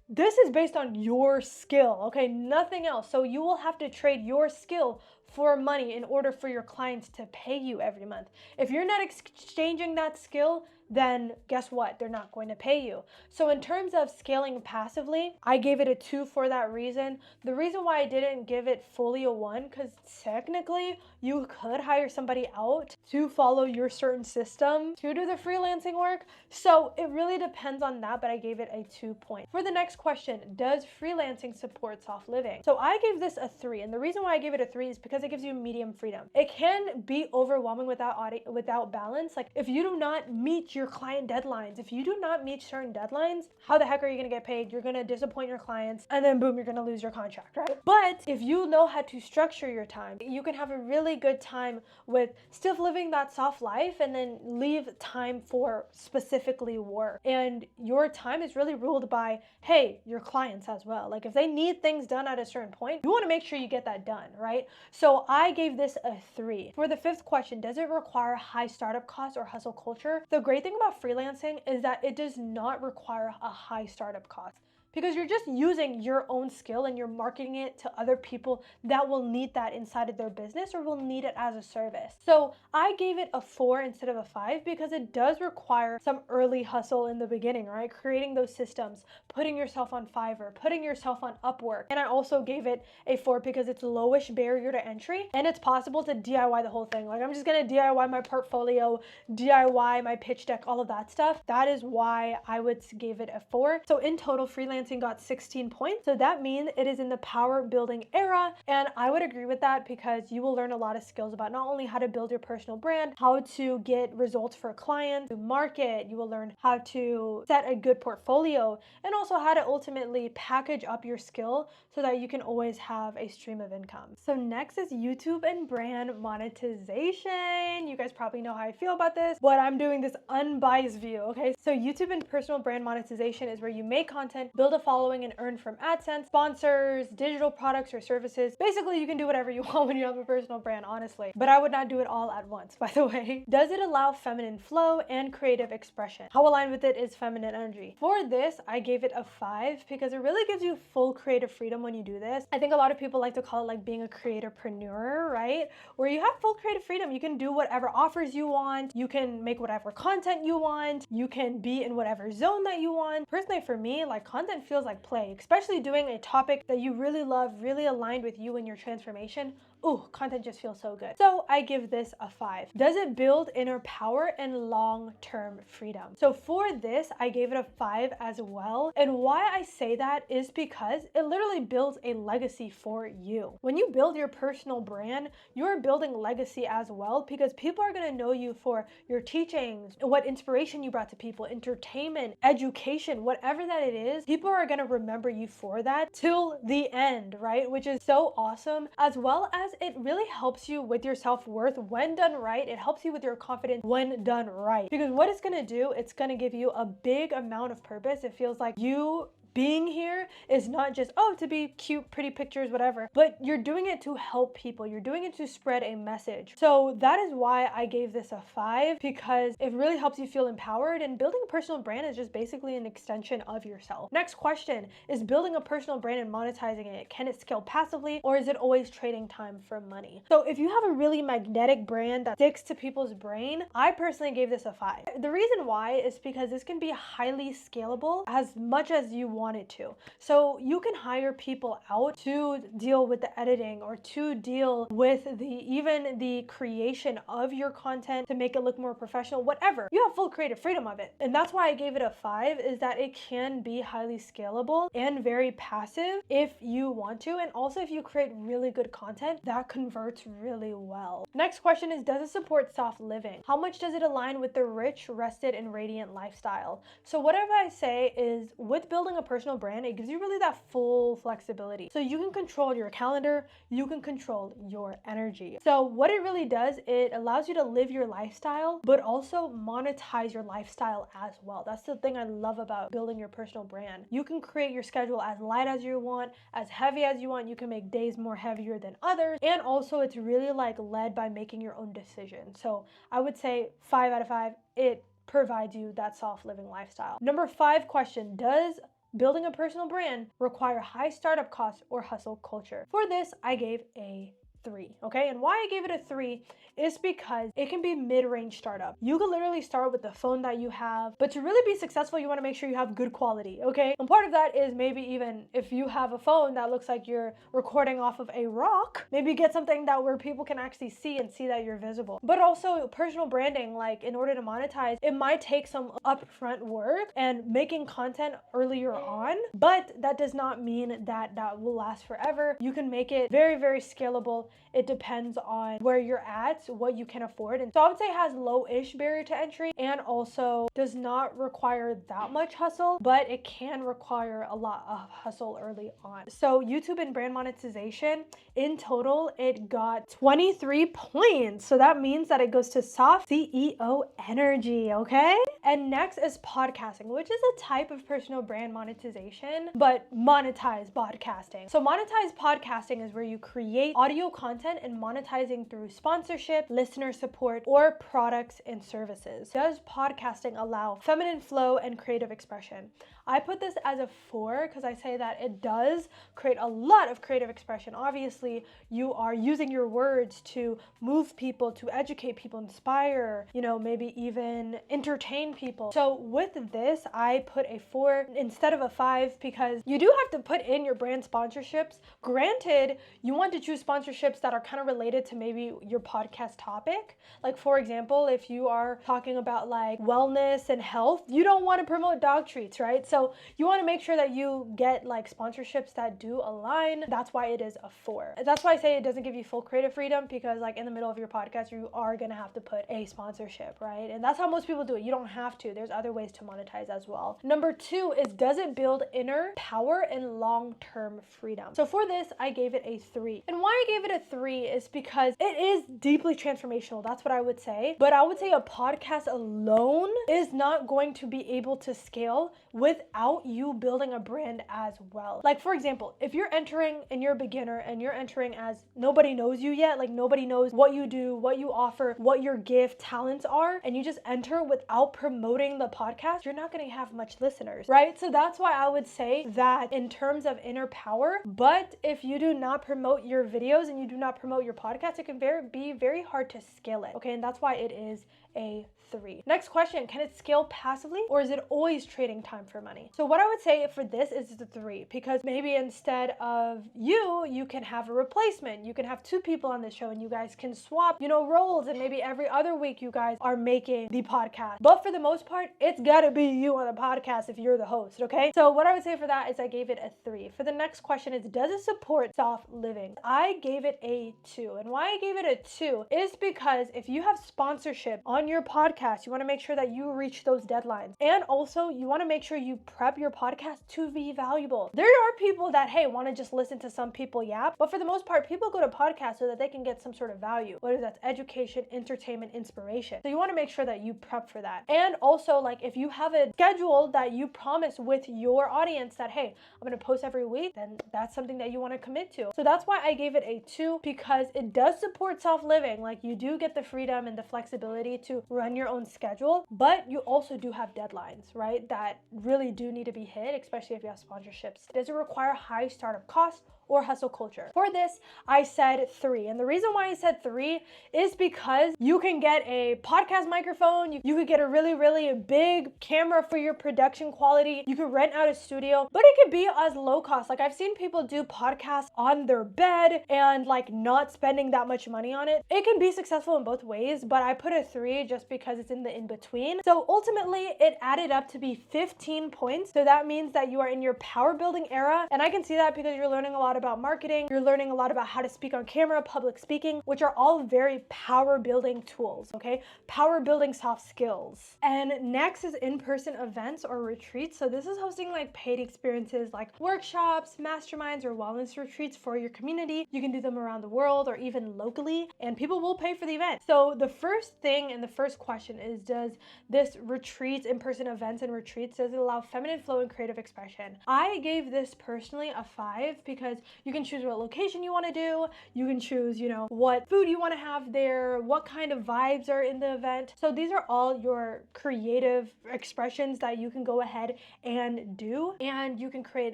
Speaker 1: This is based on your skill, okay? Nothing else. So you will have to trade your skill for money in order for your clients to pay you every month. If you're not exchanging that skill, then guess what? They're not going to pay you. So in terms of scaling passively, I gave it a 2 for that reason. The reason why I didn't give it fully a 1, because technically you could hire somebody out to follow your certain system to do the freelancing work. So it really depends on that, but I gave it a 2 point. For the next question, does freelancing support soft living? So I gave this a 3. And the reason why I gave it a 3 is because it gives you medium freedom. It can be overwhelming without balance. Like, if you do not meet your client deadlines, if you do not meet certain deadlines, how the heck are you going to get paid? You're going to disappoint your clients, and then boom, you're going to lose your contract, right? But if you know how to structure your time, you can have a really good time with still living that soft life and then leave time for specifically work. And your time is really ruled by, hey, your clients as well. Like, if they need things done at a certain point, you want to make sure you get that done, right? So I gave this a 3. For the 5th question, does it require high startup costs or hustle culture? The great thing about freelancing is that it does not require a high startup cost, because you're just using your own skill and you're marketing it to other people that will need that inside of their business or will need it as a service. So I gave it a 4 instead of a 5 because it does require some early hustle in the beginning, right? Creating those systems, putting yourself on Fiverr, putting yourself on Upwork. And I also gave it a 4 because it's lowish barrier to entry and it's possible to DIY the whole thing. Like, I'm just gonna DIY my portfolio, DIY my pitch deck, all of that stuff. That is why I would give it a 4. So in total, freelancing got 16 points. So that means it is in the power building era. And I would agree with that because you will learn a lot of skills about not only how to build your personal brand, how to get results for clients, to market, you will learn how to set a good portfolio, and also how to ultimately package up your skill so that you can always have a stream of income. So next is YouTube and brand monetization. You guys probably know how I feel about this, but I'm doing this unbiased view, okay? So YouTube and personal brand monetization is where you make content, build a following, and earn from AdSense, sponsors, digital products or services. Basically, you can do whatever you want when you have a personal brand, honestly. But I would not do it all at once, by the way. Does it allow feminine flow and creative expression? How aligned with it is feminine energy? For this, I gave it a 5 because it really gives you full creative freedom when you do this. I think a lot of people like to call it like being a creatorpreneur, right? Where you have full creative freedom. You can do whatever offers you want. You can make whatever content you want. You can be in whatever zone that you want. Personally, for me, like, content feels like play, especially doing a topic that you really love, really aligned with you and your transformation. Ooh, content just feels so good. So I give this a 5. Does it build inner power and long-term freedom? So for this, I gave it a 5 as well. And why I say that is because it literally builds a legacy for you. When you build your personal brand, you're building legacy as well, because people are going to know you for your teachings, what inspiration you brought to people, entertainment, education, whatever that it is. People are going to remember you for that till the end, right? Which is so awesome, as well as it really helps you with your self-worth when done right. It helps you with your confidence when done right, because what it's going to do, it's going to give you a big amount of purpose. It feels like you being here is not just, oh, to be cute, pretty pictures, whatever, but you're doing it to help people. You're doing it to spread a message. So that is why I gave this a 5, because it really helps you feel empowered, and building a personal brand is just basically an extension of yourself. Next question, is building a personal brand and monetizing it, can it scale passively, or is it always trading time for money? So if you have a really magnetic brand that sticks to people's brain, I personally gave this a 5. The reason why is because this can be highly scalable as much as you want it to. So you can hire people out to deal with the editing, or to deal with even the creation of your content to make it look more professional, whatever. You have full creative freedom of it. And that's why I gave it a 5, is that it can be highly scalable and very passive if you want to, and also if you create really good content that converts really well. Next question is, does it support soft living? How much does it align with the rich, rested, and radiant lifestyle? So whatever I say is, with building a personal brand, it gives you really that full flexibility. So you can control your calendar, you can control your energy. So what it really does, it allows you to live your lifestyle, but also monetize your lifestyle as well. That's the thing I love about building your personal brand. You can create your schedule as light as you want, as heavy as you want. You can make days more heavier than others. And also it's really like led by making your own decisions. So I would say 5 out of 5, it provides you that soft living lifestyle. Number 5 question, does building a personal brand require high startup costs or hustle culture? For this, I gave a 3, okay? And why I gave it a 3 is because it can be mid-range startup. You can literally start with the phone that you have, but to really be successful, you want to make sure you have good quality, okay? And part of that is maybe even if you have a phone that looks like you're recording off of a rock, maybe get something that where people can actually see and see that you're visible. But also personal branding, like in order to monetize, it might take some upfront work and making content earlier on, but that does not mean that that will last forever. You can make it very, very scalable. It depends on where you're at, what you can afford. And so I would say it has low-ish barrier to entry, and also does not require that much hustle, but it can require a lot of hustle early on. So YouTube and brand monetization, in total, it got 23 points. So that means that it goes to soft CEO energy, okay? And next is podcasting, which is a type of personal brand monetization, but monetized podcasting. So monetized podcasting is where you create audio content and monetizing through sponsorship, listener support, or products and services. Does podcasting allow feminine flow and creative expression? I put this as a 4 because I say that it does create a lot of creative expression. Obviously, you are using your words to move people, to educate people, inspire, maybe even entertain people. So with this, I put a 4 instead of a 5 because you do have to put in your brand sponsorships. Granted, you want to choose sponsorships that are kind of related to maybe your podcast topic. Like for example, if you are talking about like wellness and health, you don't want to promote dog treats, right? So you want to make sure that you get like sponsorships that do align. That's why it is a 4. That's why I say it doesn't give you full creative freedom, because like in the middle of your podcast, you are going to have to put a sponsorship, right? And that's how most people do it. You don't have to. There's other ways to monetize as well. Number 2 is, does it build inner power and long-term freedom? So for this, I gave it a 3. And why I gave it a 3 is because it is deeply transformational. That's what I would say. But I would say a podcast alone is not going to be able to scale without you building a brand as well. Like for example, if you're entering and you're a beginner and you're entering as nobody knows you yet, like nobody knows what you do, what you offer, what your gift talents are, and you just enter without promoting the podcast, you're not going to have much listeners, right? So that's why I would say that in terms of inner power, but if you do not promote your videos and you do not promote your podcast, it can be very hard to scale it, okay? And that's why it is a 3. Next question, can it scale passively or is it always trading time for money? So what I would say for this is the 3, because maybe instead of you can have a replacement. You can have 2 people on the show and you guys can swap, roles, and maybe every other week you guys are making the podcast. But for the most part, it's gotta be you on the podcast if you're the host, okay? So what I would say for that is I gave it a 3. For the next question is, does it support soft living? I gave it a 2. And why I gave it a 2 is because if you have sponsorship on on your podcast, you want to make sure that you reach those deadlines. And also, you want to make sure you prep your podcast to be valuable. There are people that, hey, want to just listen to some people yap, but for the most part, people go to podcasts so that they can get some sort of value, whether that's education, entertainment, inspiration. So you want to make sure that you prep for that. And also, like, if you have a schedule that you promise with your audience that, hey, I'm going to post every week, then that's something that you want to commit to. So that's why I gave it a 2, because it does support self-living. Like, you do get the freedom and the flexibility to run your own schedule, but you also do have deadlines, right? That really do need to be hit, especially if you have sponsorships. Does it require high startup costs or hustle culture? For this, I said 3. And the reason why I said 3 is because you can get a podcast microphone, you could get a really, really big camera for your production quality, you could rent out a studio, but it could be as low cost. Like, I've seen people do podcasts on their bed and like not spending that much money on it. It can be successful in both ways, but I put a 3 just because it's in the in-between. So ultimately, it added up to be 15 points. So that means that you are in your power building era. And I can see that because you're learning a lot about marketing, you're learning a lot about how to speak on camera, public speaking, which are all very power building tools, okay? Power building soft skills. And next is in-person events or retreats. So this is hosting like paid experiences like workshops, masterminds, or wellness retreats for your community. You can do them around the world or even locally, and people will pay for the event. So the first thing and the first question is, does this retreats, in-person events and retreats, does it allow feminine flow and creative expression? I gave this personally a 5 because you can choose what location you want to do. You can choose, what food you want to have there, what kind of vibes are in the event. So these are all your creative expressions that you can go ahead and do. And you can create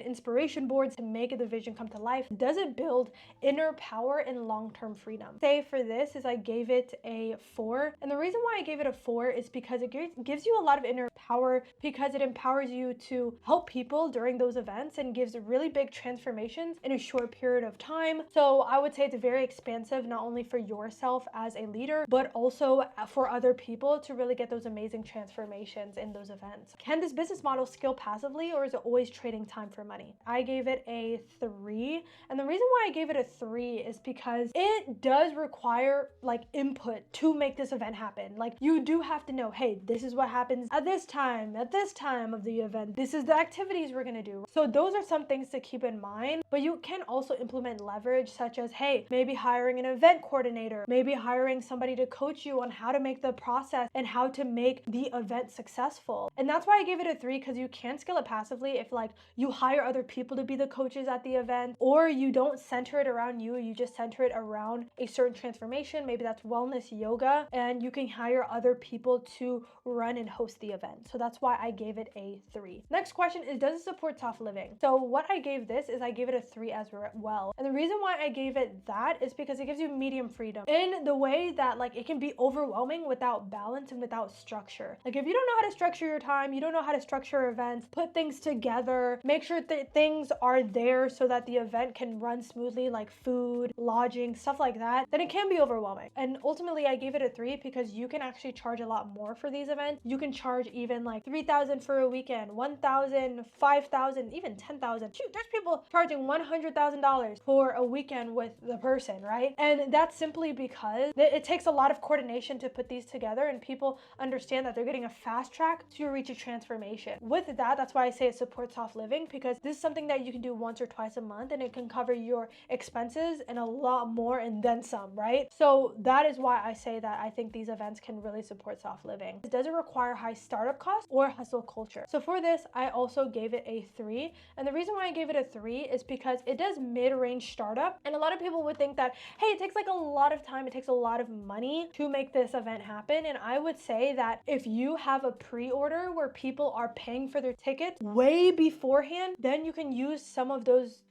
Speaker 1: inspiration boards to make the vision come to life. Does it build inner power and long-term freedom? Say for this is I gave it a 4. And the reason why I gave it a 4 is because it gives you a lot of inner power, because it empowers you to help people during those events and gives really big transformations in a short period of time. So I would say it's very expansive, not only for yourself as a leader, but also for other people to really get those amazing transformations in those events. Can this business model scale passively, or is it always trading time for money? I gave it a 3. And the reason why I gave it a 3 is because it does require like input to make this event happen. Like, you do have to know, hey, this is what happens at this time of the event. This is the activities we're gonna do. So those are some things to keep in mind, but you can also implement leverage, such as, hey, maybe hiring an event coordinator, maybe hiring somebody to coach you on how to make the process and how to make the event successful. And that's why I gave it a 3, because you can scale it passively if like you hire other people to be the coaches at the event, or you don't center it around you, you just center it around a certain transformation. Maybe that's wellness yoga, and you can hire other people to run and host the event. So that's why I gave it a 3. Next question is, does it support soft living? So what I gave this is I gave it a 3 as well. And the reason why I gave it that is because it gives you medium freedom in the way that like it can be overwhelming without balance and without structure. Like, if you don't know how to structure your time, you don't know how to structure events, put things together, make sure that things are there so that the event can run smoothly, like food, lodging, stuff like that, then it can be overwhelming. And ultimately I gave it a 3 because you can actually charge a lot more for these events. You can charge even like $3,000 for a weekend, $1,000, $5,000, even $10,000. Shoot, there's people charging $100,000 for a weekend with the person, right? And that's simply because it takes a lot of coordination to put these together, and people understand that they're getting a fast track to reach a transformation. With that, that's why I say it supports soft living, because this is something that you can do once or twice a month, and it can cover your expenses and a lot more and then some, right? So that is why I say that I think these events can really support soft living. Does it require high startup costs or hustle culture? So for this, I also gave it a 3. And the reason why I gave it a 3 is because it does mid-range startup. And a lot of people would think that, hey, it takes like a lot of time, it takes a lot of money to make this event happen. And I would say that if you have a pre-order where people are paying for their tickets way beforehand, then you can use some of those,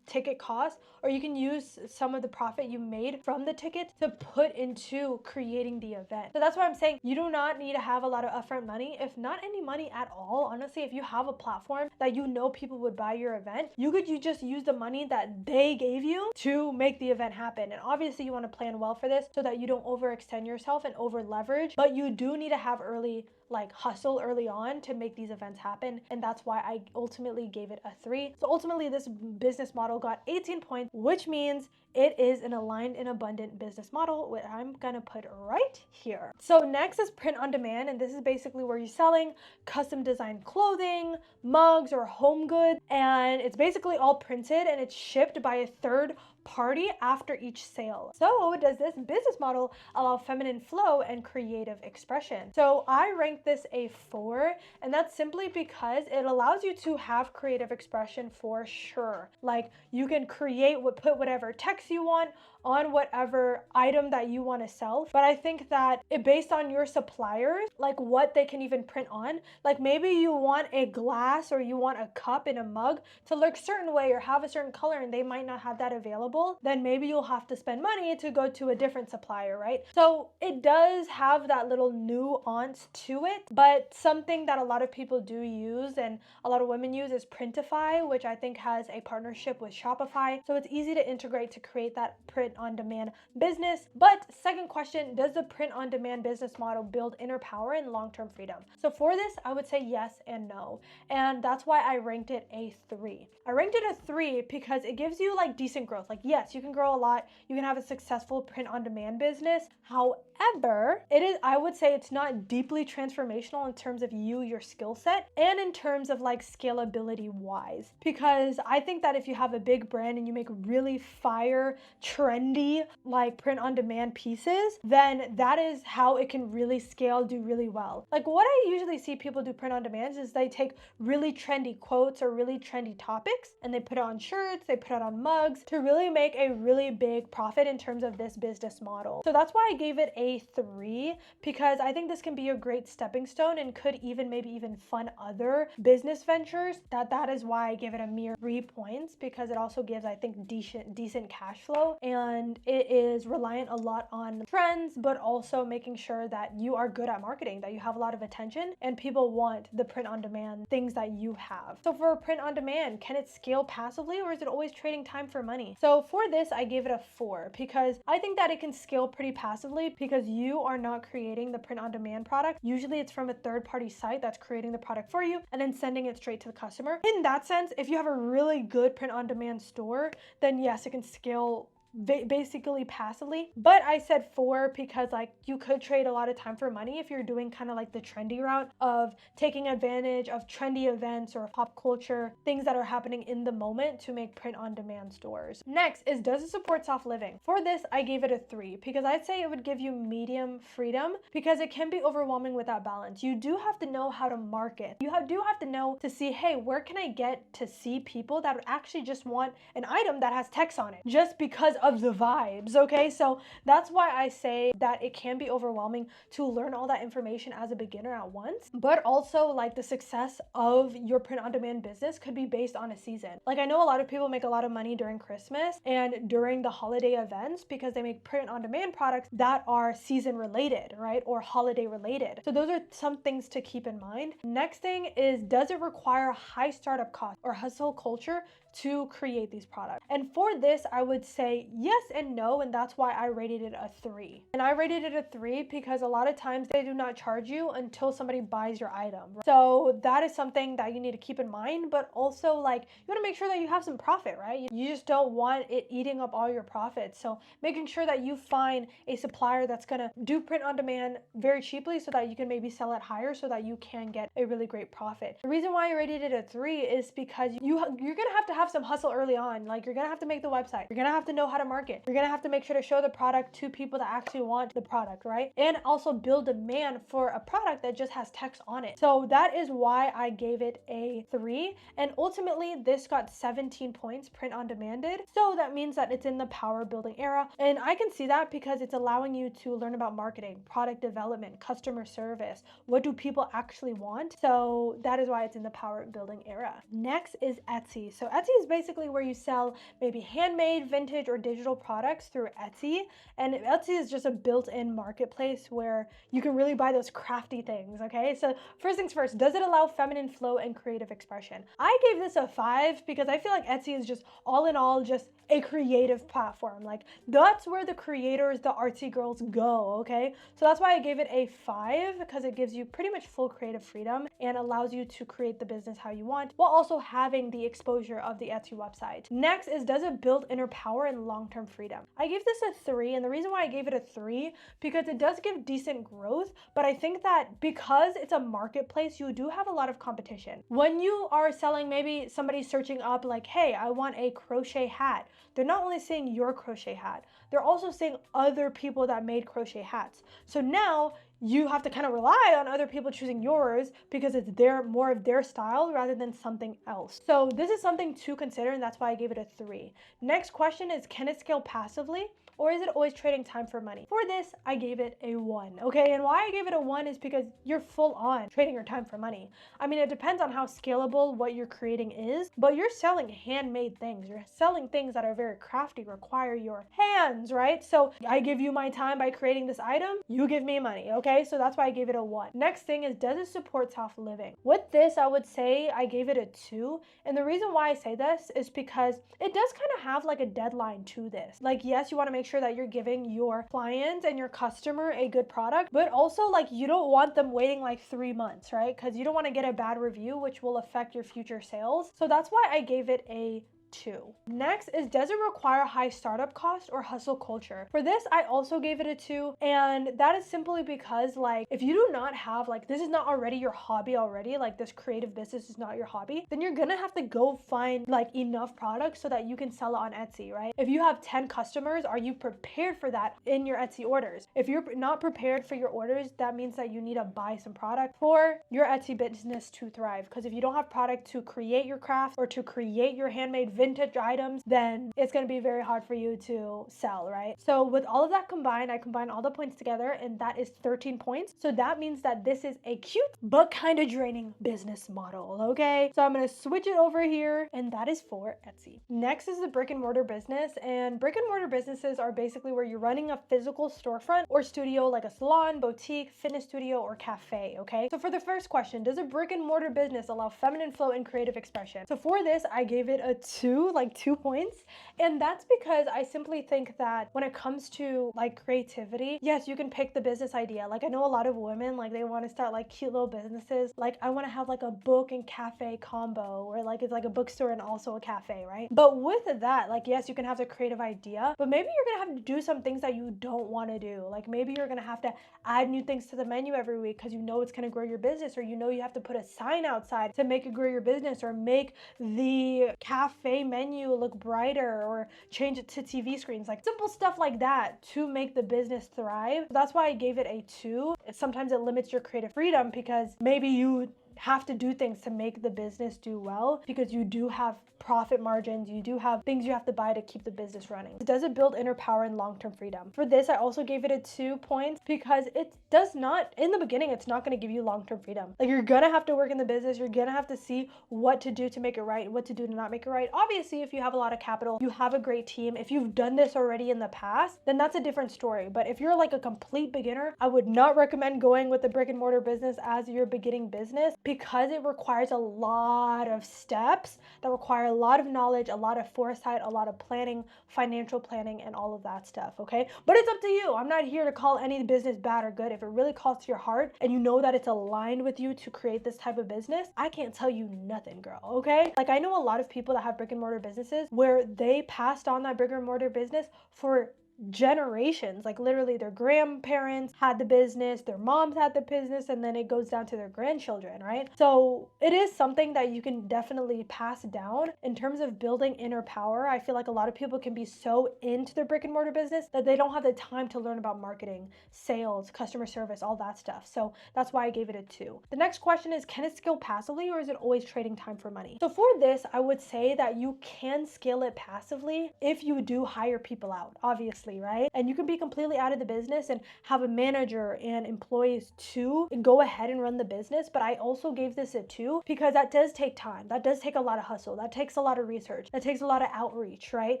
Speaker 1: ticket costs, or you can use some of the profit you made from the tickets to put into creating the event. So that's why I'm saying you do not need to have a lot of upfront money, if not any money at all. Honestly, if you have a platform that people would buy your event, you just use the money that they gave you to make the event happen. And obviously you want to plan well for this so that you don't overextend yourself and over leverage, but you do need to have early like hustle early on to make these events happen. And that's why I ultimately gave it a 3. So ultimately this business model got 18 points, which means it is an aligned and abundant business model, which I'm gonna put right here. So next is print on demand, and this is basically where you're selling custom designed clothing, mugs, or home goods, and it's basically all printed and it's shipped by a third party after each sale. So does this business model allow feminine flow and creative expression? So I rank this a 4, and that's simply because it allows you to have creative expression for sure. Like you can put whatever text you want on whatever item that you want to sell. But I think that it based on your suppliers, like what they can even print on, like maybe you want a glass or you want a cup in a mug to look a certain way or have a certain color and they might not have that available, then maybe you'll have to spend money to go to a different supplier, right? So it does have that little nuance to it, but something that a lot of people do use and a lot of women use is Printify, which I think has a partnership with Shopify. So it's easy to integrate to create that print on demand business. But second question, does the print on demand business model build inner power and long-term freedom? So for this, I would say yes and no. And that's why I ranked it a 3. I ranked it a 3 because it gives you like decent growth. Like yes, you can grow a lot. You can have a successful print on demand business. However, I would say it's not deeply transformational in terms of your skill set, and in terms of like scalability wise. Because I think that if you have a big brand and you make really fire, trendy, like print on demand pieces, then that is how it can really scale, do really well. Like what I usually see people do print on demand is they take really trendy quotes or really trendy topics and they put it on shirts, they put it on mugs to really make a really big profit in terms of this business model. So that's why I gave it a 3, because I think this can be a great stepping stone and could maybe even fund other business ventures. That is why I give it a mere 3 points, because it also gives, I think, decent cash flow, and it is reliant a lot on trends, but also making sure that you are good at marketing, that you have a lot of attention and people want the print on demand things that you have. So for print on demand, can it scale passively or is it always trading time for money? So for this, I gave it a 4 because I think that it can scale pretty passively because you are not creating the print on demand product. Usually it's from a third party site that's creating the product for you and then sending it straight to the customer. In that sense, if you have a really good print on demand store, then yes, it can scale basically passively. But I said 4 because like you could trade a lot of time for money if you're doing kind of like the trendy route of taking advantage of trendy events or pop culture things that are happening in the moment to make print on demand stores. Next is, does it support soft living? For this, I gave it a 3 because I'd say it would give you medium freedom because it can be overwhelming without balance. You do have to know how to market. You do have to know to see, hey, where can I get to see people that would actually just want an item that has text on it just because of the vibes, okay? So that's why I say that it can be overwhelming to learn all that information as a beginner at once, but also like the success of your print on demand business could be based on a season. Like I know a lot of people make a lot of money during Christmas and during the holiday events because they make print on demand products that are season related, right? Or holiday related. So those are some things to keep in mind. Next thing is, does it require high startup costs or hustle culture to create these products? And for this, I would say yes and no, and that's why I rated it a 3. And I rated it a 3 because a lot of times they do not charge you until somebody buys your item. So that is something that you need to keep in mind, but also like you want to make sure that you have some profit, right? You just don't want it eating up all your profits. So making sure that you find a supplier that's going to do print on demand very cheaply so that you can maybe sell it higher so that you can get a really great profit. The reason why I rated it a 3 is because you're going to have some hustle early on. Like you're going to have to make the website. You're going to have to know how to market. You're going to have to make sure to show the product to people that actually want the product, right? And also build demand for a product that just has text on it. So that is why I gave it a 3. And ultimately this got 17 points print on demanded. So that means that it's in the power building era. And I can see that because it's allowing you to learn about marketing, product development, customer service. What do people actually want? So that is why it's in the power building era. Next is Etsy. So Etsy is basically where you sell maybe handmade, vintage, or digital products through Etsy, and Etsy is just a built-in marketplace where you can really buy those crafty things, okay? So first things first, does it allow feminine flow and creative expression? I gave this a 5 because I feel like Etsy is just all in all just a creative platform. Like that's where the creators, the artsy girls go, okay? So that's why I gave it a 5, because it gives you pretty much full creative freedom and allows you to create the business how you want while also having the exposure of the Etsy website. Next is, does it build inner power and long-term freedom? I gave this a 3, and the reason why I gave it a 3 because it does give decent growth, but I think that because it's a marketplace, you do have a lot of competition. When you are selling, maybe somebody's searching up like, hey, I want a crochet hat. They're not only seeing your crochet hat, they're also seeing other people that made crochet hats. So now you have to kind of rely on other people choosing yours because it's more of their style rather than something else. So this is something to consider, and that's why I gave it a 3. Next question is, can it scale passively? Or is it always trading time for money? For this, I gave it a 1, okay? And why I gave it a 1 is because you're full on trading your time for money. I mean, it depends on how scalable what you're creating is, but you're selling handmade things. You're selling things that are very crafty, require your hands, right? So I give you my time by creating this item, you give me money, okay? So that's why I gave it a 1. Next thing is, does it support soft living? With this, I would say I gave it a 2. And the reason why I say this is because it does kind of have like a deadline to this. Like, yes, you want to make sure that you're giving your client and your customer a good product, but also like you don't want them waiting like 3 months, right? Because you don't want to get a bad review, which will affect your future sales. So that's why I gave it a 2. Next is, does it require high startup cost or hustle culture? For this, I also gave it a 2, and that is simply because like if you do not have like, this is not already your hobby already, like this creative business is not your hobby, then you're gonna have to go find like enough products so that you can sell it on Etsy, right? If you have 10 customers, are you prepared for that in your Etsy orders? If you're not prepared for your orders, that means that you need to buy some product for your Etsy business to thrive. Because if you don't have product to create your craft or to create your handmade vintage items, then it's going to be very hard for you to sell, right? So with all of that combined, I combined all the points together, and that is 13 points. So that means that this is a cute but kind of draining business model, okay? So I'm going to switch it over here, and that is for Etsy. Next is the brick and mortar business, and brick and mortar businesses are basically where you're running a physical storefront or studio like a salon, boutique, fitness studio, or cafe, okay? So for the first question, does a brick and mortar business allow feminine flow and creative expression? So for this, I gave it a 2, like 2 points. And that's because I simply think that when it comes to like creativity, yes, you can pick the business idea. Like I know a lot of women, like they want to start like cute little businesses. Like I want to have like a book and cafe combo, or like it's like a bookstore and also a cafe, right? But with that, like yes, you can have the creative idea, but maybe you're gonna have to do some things that you don't want to do. Like maybe you're gonna have to add new things to the menu every week because you know it's gonna grow your business, or you know you have to put a sign outside to make it grow your business, or make the cafe menu look brighter, or change it to TV screens, like simple stuff like that to make the business thrive. That's why I gave it a 2. Sometimes it limits your creative freedom because maybe you have to do things to make the business do well because you do have profit margins, you do have things you have to buy to keep the business running. Does it build inner power and long-term freedom? For this, I also gave it a 2 points because it does not, in the beginning, it's not going to give you long-term freedom. Like you're going to have to work in the business, you're going to have to see what to do to make it right, what to do to not make it right. Obviously, if you have a lot of capital, you have a great team, if you've done this already in the past, then that's a different story. But if you're like a complete beginner, I would not recommend going with the brick and mortar business as your beginning business because it requires a lot of steps that require a lot of knowledge, a lot of foresight, a lot of planning, financial planning, and all of that stuff, okay? But it's up to you. I'm not here to call any business bad or good. If it really calls to your heart and you know that it's aligned with you to create this type of business, I can't tell you nothing, girl, okay? Like I know a lot of people that have brick and mortar businesses where they passed on that brick and mortar business for generations. Like literally their grandparents had the business, their moms had the business, and then it goes down to their grandchildren, right? So it is something that you can definitely pass down. In terms of building inner power, I feel like a lot of people can be so into their brick and mortar business that they don't have the time to learn about marketing, sales, customer service, all that stuff. So that's why I gave it a 2. The next question is, can it scale passively or is it always trading time for money? So for this, I would say that you can scale it passively if you do hire people out, obviously. honestly, right? And you can be completely out of the business and have a manager and employees too go ahead and run the business. But I also gave this a 2 because that does take time. That does take a lot of hustle. That takes a lot of research. That takes a lot of outreach, right?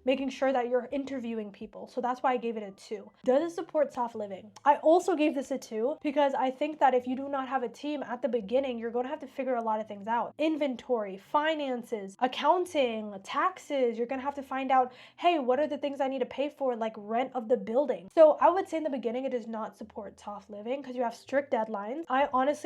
Speaker 1: Making sure that you're interviewing people. So that's why I gave it a 2. Does it support soft living? I also gave this a 2 because I think that if you do not have a team at the beginning, you're going to have to figure a lot of things out. Inventory, finances, accounting, taxes. You're going to have to find out, hey, what are the things I need to pay for, like rent of the building? So I would say in the beginning, it does not support soft living because you have strict deadlines.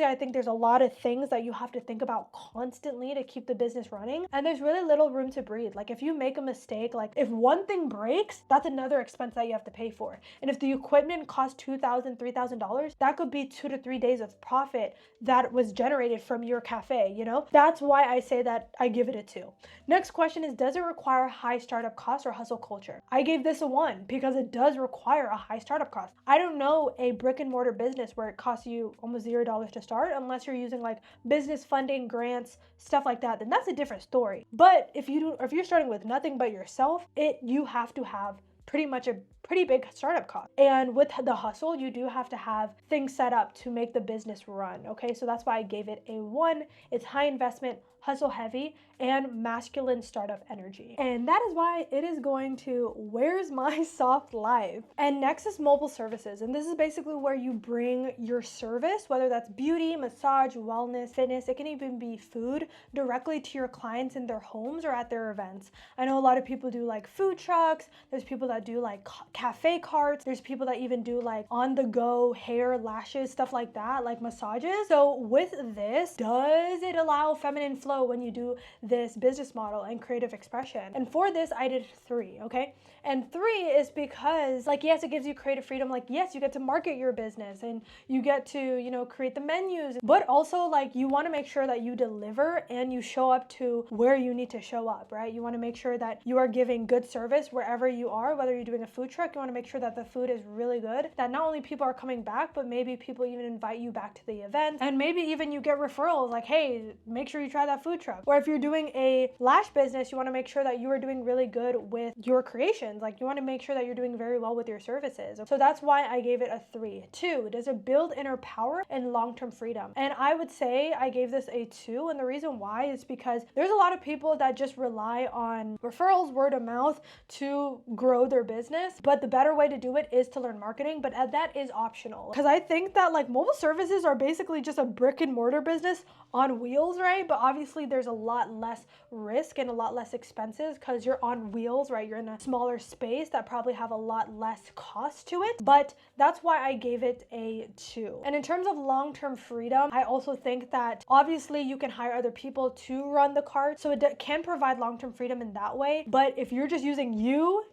Speaker 1: I think there's a lot of things that you have to think about constantly to keep the business running. And there's really little room to breathe. Like if you make a mistake, like if one thing breaks, that's another expense that you have to pay for. And if the equipment costs $2,000, $3,000, that could be 2 to 3 days of profit that was generated from your cafe, you know? That's why I say that I give it a 2. Next question is, does it require high startup costs or hustle culture? I gave this a 1 because it does require a high startup cost. I don't know a brick and mortar business where it costs you almost $0 to start unless you're using like business funding, grants, stuff like that. Then that's a different story. But if you're starting with nothing but yourself, you have to have pretty much a pretty big startup cost. And with the hustle, you do have to have things set up to make the business run. Okay, so that's why I gave it a 1. It's high investment, hustle heavy, and masculine startup energy. And that is why it is going to Where's My Soft Life? And next is mobile services. And this is basically where you bring your service, whether that's beauty, massage, wellness, fitness, it can even be food, directly to your clients in their homes or at their events. I know a lot of people do like food trucks. There's people that do like cafe carts. There's people that even do like on the go hair, lashes, stuff like that, like massages. So with this, does it allow feminine flow when you do this business model and creative expression? And for this, I did 3, okay? And 3 is because, like, yes, it gives you creative freedom. Like, yes, you get to market your business and you get to, you know, create the menus, but also like you want to make sure that you deliver and you show up to where you need to show up, right? You want to make sure that you are giving good service wherever you are, whether you're doing a food truck, you want to make sure that the food is really good, that not only people are coming back, but maybe people even invite you back to the event, and maybe even you get referrals like, hey, make sure you try that food truck. Or if you're doing a lash business, you want to make sure that you are doing really good with your creations. Like you want to make sure that you're doing very well with your services. So that's why I gave it a 3. 2, does it build inner power and long-term freedom? And I would say I gave this a 2. And the reason why is because there's a lot of people that just rely on referrals, word of mouth to grow their business. But the better way to do it is to learn marketing, but that is optional. Because I think that like mobile services are basically just a brick and mortar business on wheels, right? But obviously there's a lot less risk and a lot less expenses because you're on wheels, right? You're in a smaller space that probably have a lot less cost to it. But that's why I gave it a 2. And in terms of long-term freedom, I also think that obviously you can hire other people to run the cart. So it can provide long-term freedom in that way. But if you're just using you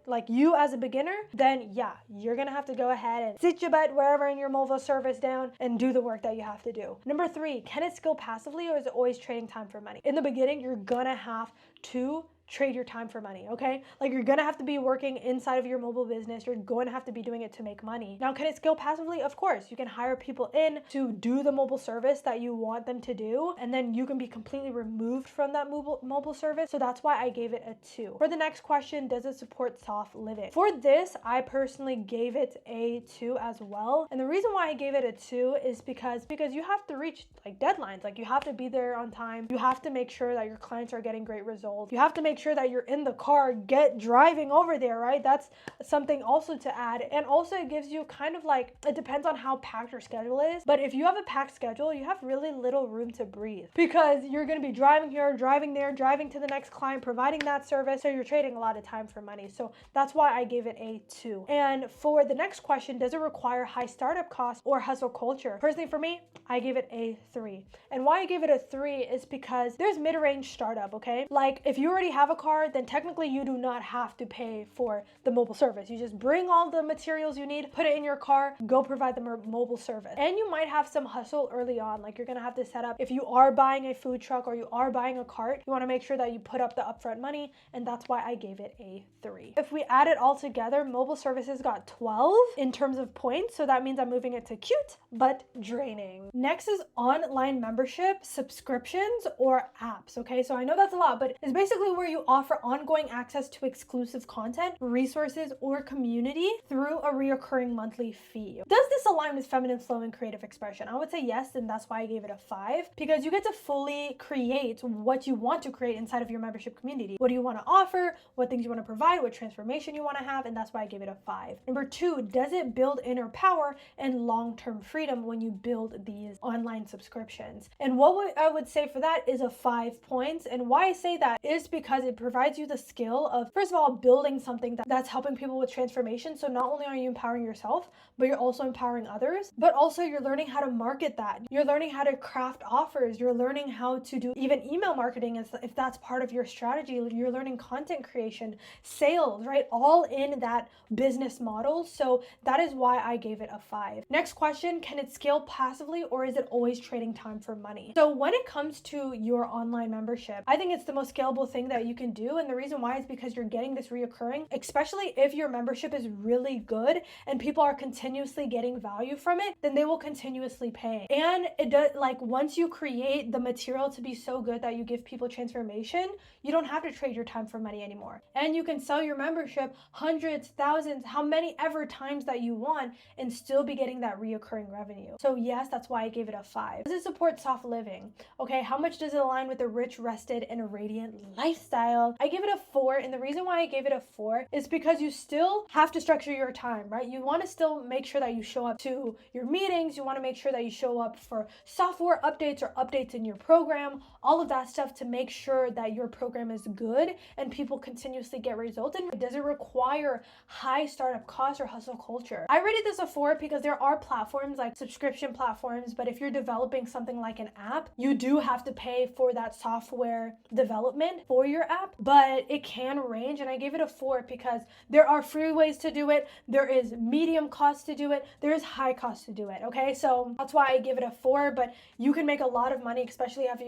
Speaker 1: as a beginner, then yeah, you're gonna have to go ahead and sit your butt wherever in your mobile service down and do the work that you have to do. Number 3, can it scale passively or is it always trading time for money? In the beginning, you're gonna have to trade your time for money, okay? Like you're gonna have to be working inside of your mobile business. You're going to have to be doing it to make money. Now, can it scale passively? Of course. You can hire people in to do the mobile service that you want them to do, and then you can be completely removed from that mobile service. So that's why I gave it a 2. For the next question, does it support soft living? For this, I personally gave it a 2 as well. And the reason why I gave it a 2 is because you have to reach like deadlines. Like you have to be there on time. You have to make sure that your clients are getting great results. You have to make sure that you're in the car, driving over there, right? That's something also to add. And also it gives you kind of like, it depends on how packed your schedule is. But if you have a packed schedule, you have really little room to breathe because you're going to be driving here, driving there, driving to the next client, providing that service. So you're trading a lot of time for money. So that's why I gave it a 2. And for the next question, does it require high startup costs or hustle culture? Personally, for me, I gave it a 3. And why I gave it a 3 is because there's mid-range startup, okay? Like if you already have a car, then technically you do not have to pay for the mobile service. You just bring all the materials you need, put it in your car, go provide the mobile service. And you might have some hustle early on. Like you're gonna have to set up, if you are buying a food truck or you are buying a cart, you wanna make sure that you put up the upfront money, and that's why I gave it a 3. If we add it all together, mobile services got 12 in terms of points, so that means I'm moving it to cute but draining. Next is online membership, subscriptions, or apps, okay? So I know that's a lot, but it's basically where you offer ongoing access to exclusive content, resources, or community through a reoccurring monthly fee. Does this align with feminine flow and creative expression? I would say yes, and that's why I gave it a 5, because you get to fully create what you want to create inside of your membership community. What do you want to offer? What things you want to provide? What transformation you want to have? And that's why I gave it a 5. Number 2, does it build inner power and long-term freedom when you build these online subscriptions? And what I would say for that is a 5 points. And why I say that is because it provides you the skill of, first of all, building something that's helping people with transformation. So not only are you empowering yourself, but you're also empowering others, but also you're learning how to market that. You're learning how to craft offers. You're learning how to do even email marketing if that's part of your strategy. You're learning content creation, sales, right? All in that business model. So that is why I gave it a 5. Next question, can it scale passively or is it always trading time for money? So when it comes to your online membership, I think it's the most scalable thing that you can do. And the reason why is because you're getting this reoccurring, especially if your membership is really good and people are continuously getting value from it, then they will continuously pay. And it does, like, once you create the material to be so good that you give people transformation, you don't have to trade your time for money anymore. And you can sell your membership hundreds, thousands, how many ever times that you want and still be getting that reoccurring revenue. So yes, that's why I gave it a 5. Does it support soft living? Okay, how much does it align with a rich, rested, and a radiant lifestyle? I give it a 4, and the reason why I gave it a 4 is because you still have to structure your time, right? You want to still make sure that you show up to your meetings. You want to make sure that you show up for software updates or updates in your program, all of that stuff to make sure that your program is good and people continuously get results. And does it require high startup costs or hustle culture? I rated this a 4 because there are platforms like subscription platforms, but if you're developing something like an app, you do have to pay for that software development for your app, but it can range. And I gave it a 4 because there are free ways to do it. There is medium cost to do it. There is high cost to do it. Okay, so that's why I give it a 4, but you can make a lot of money, especially if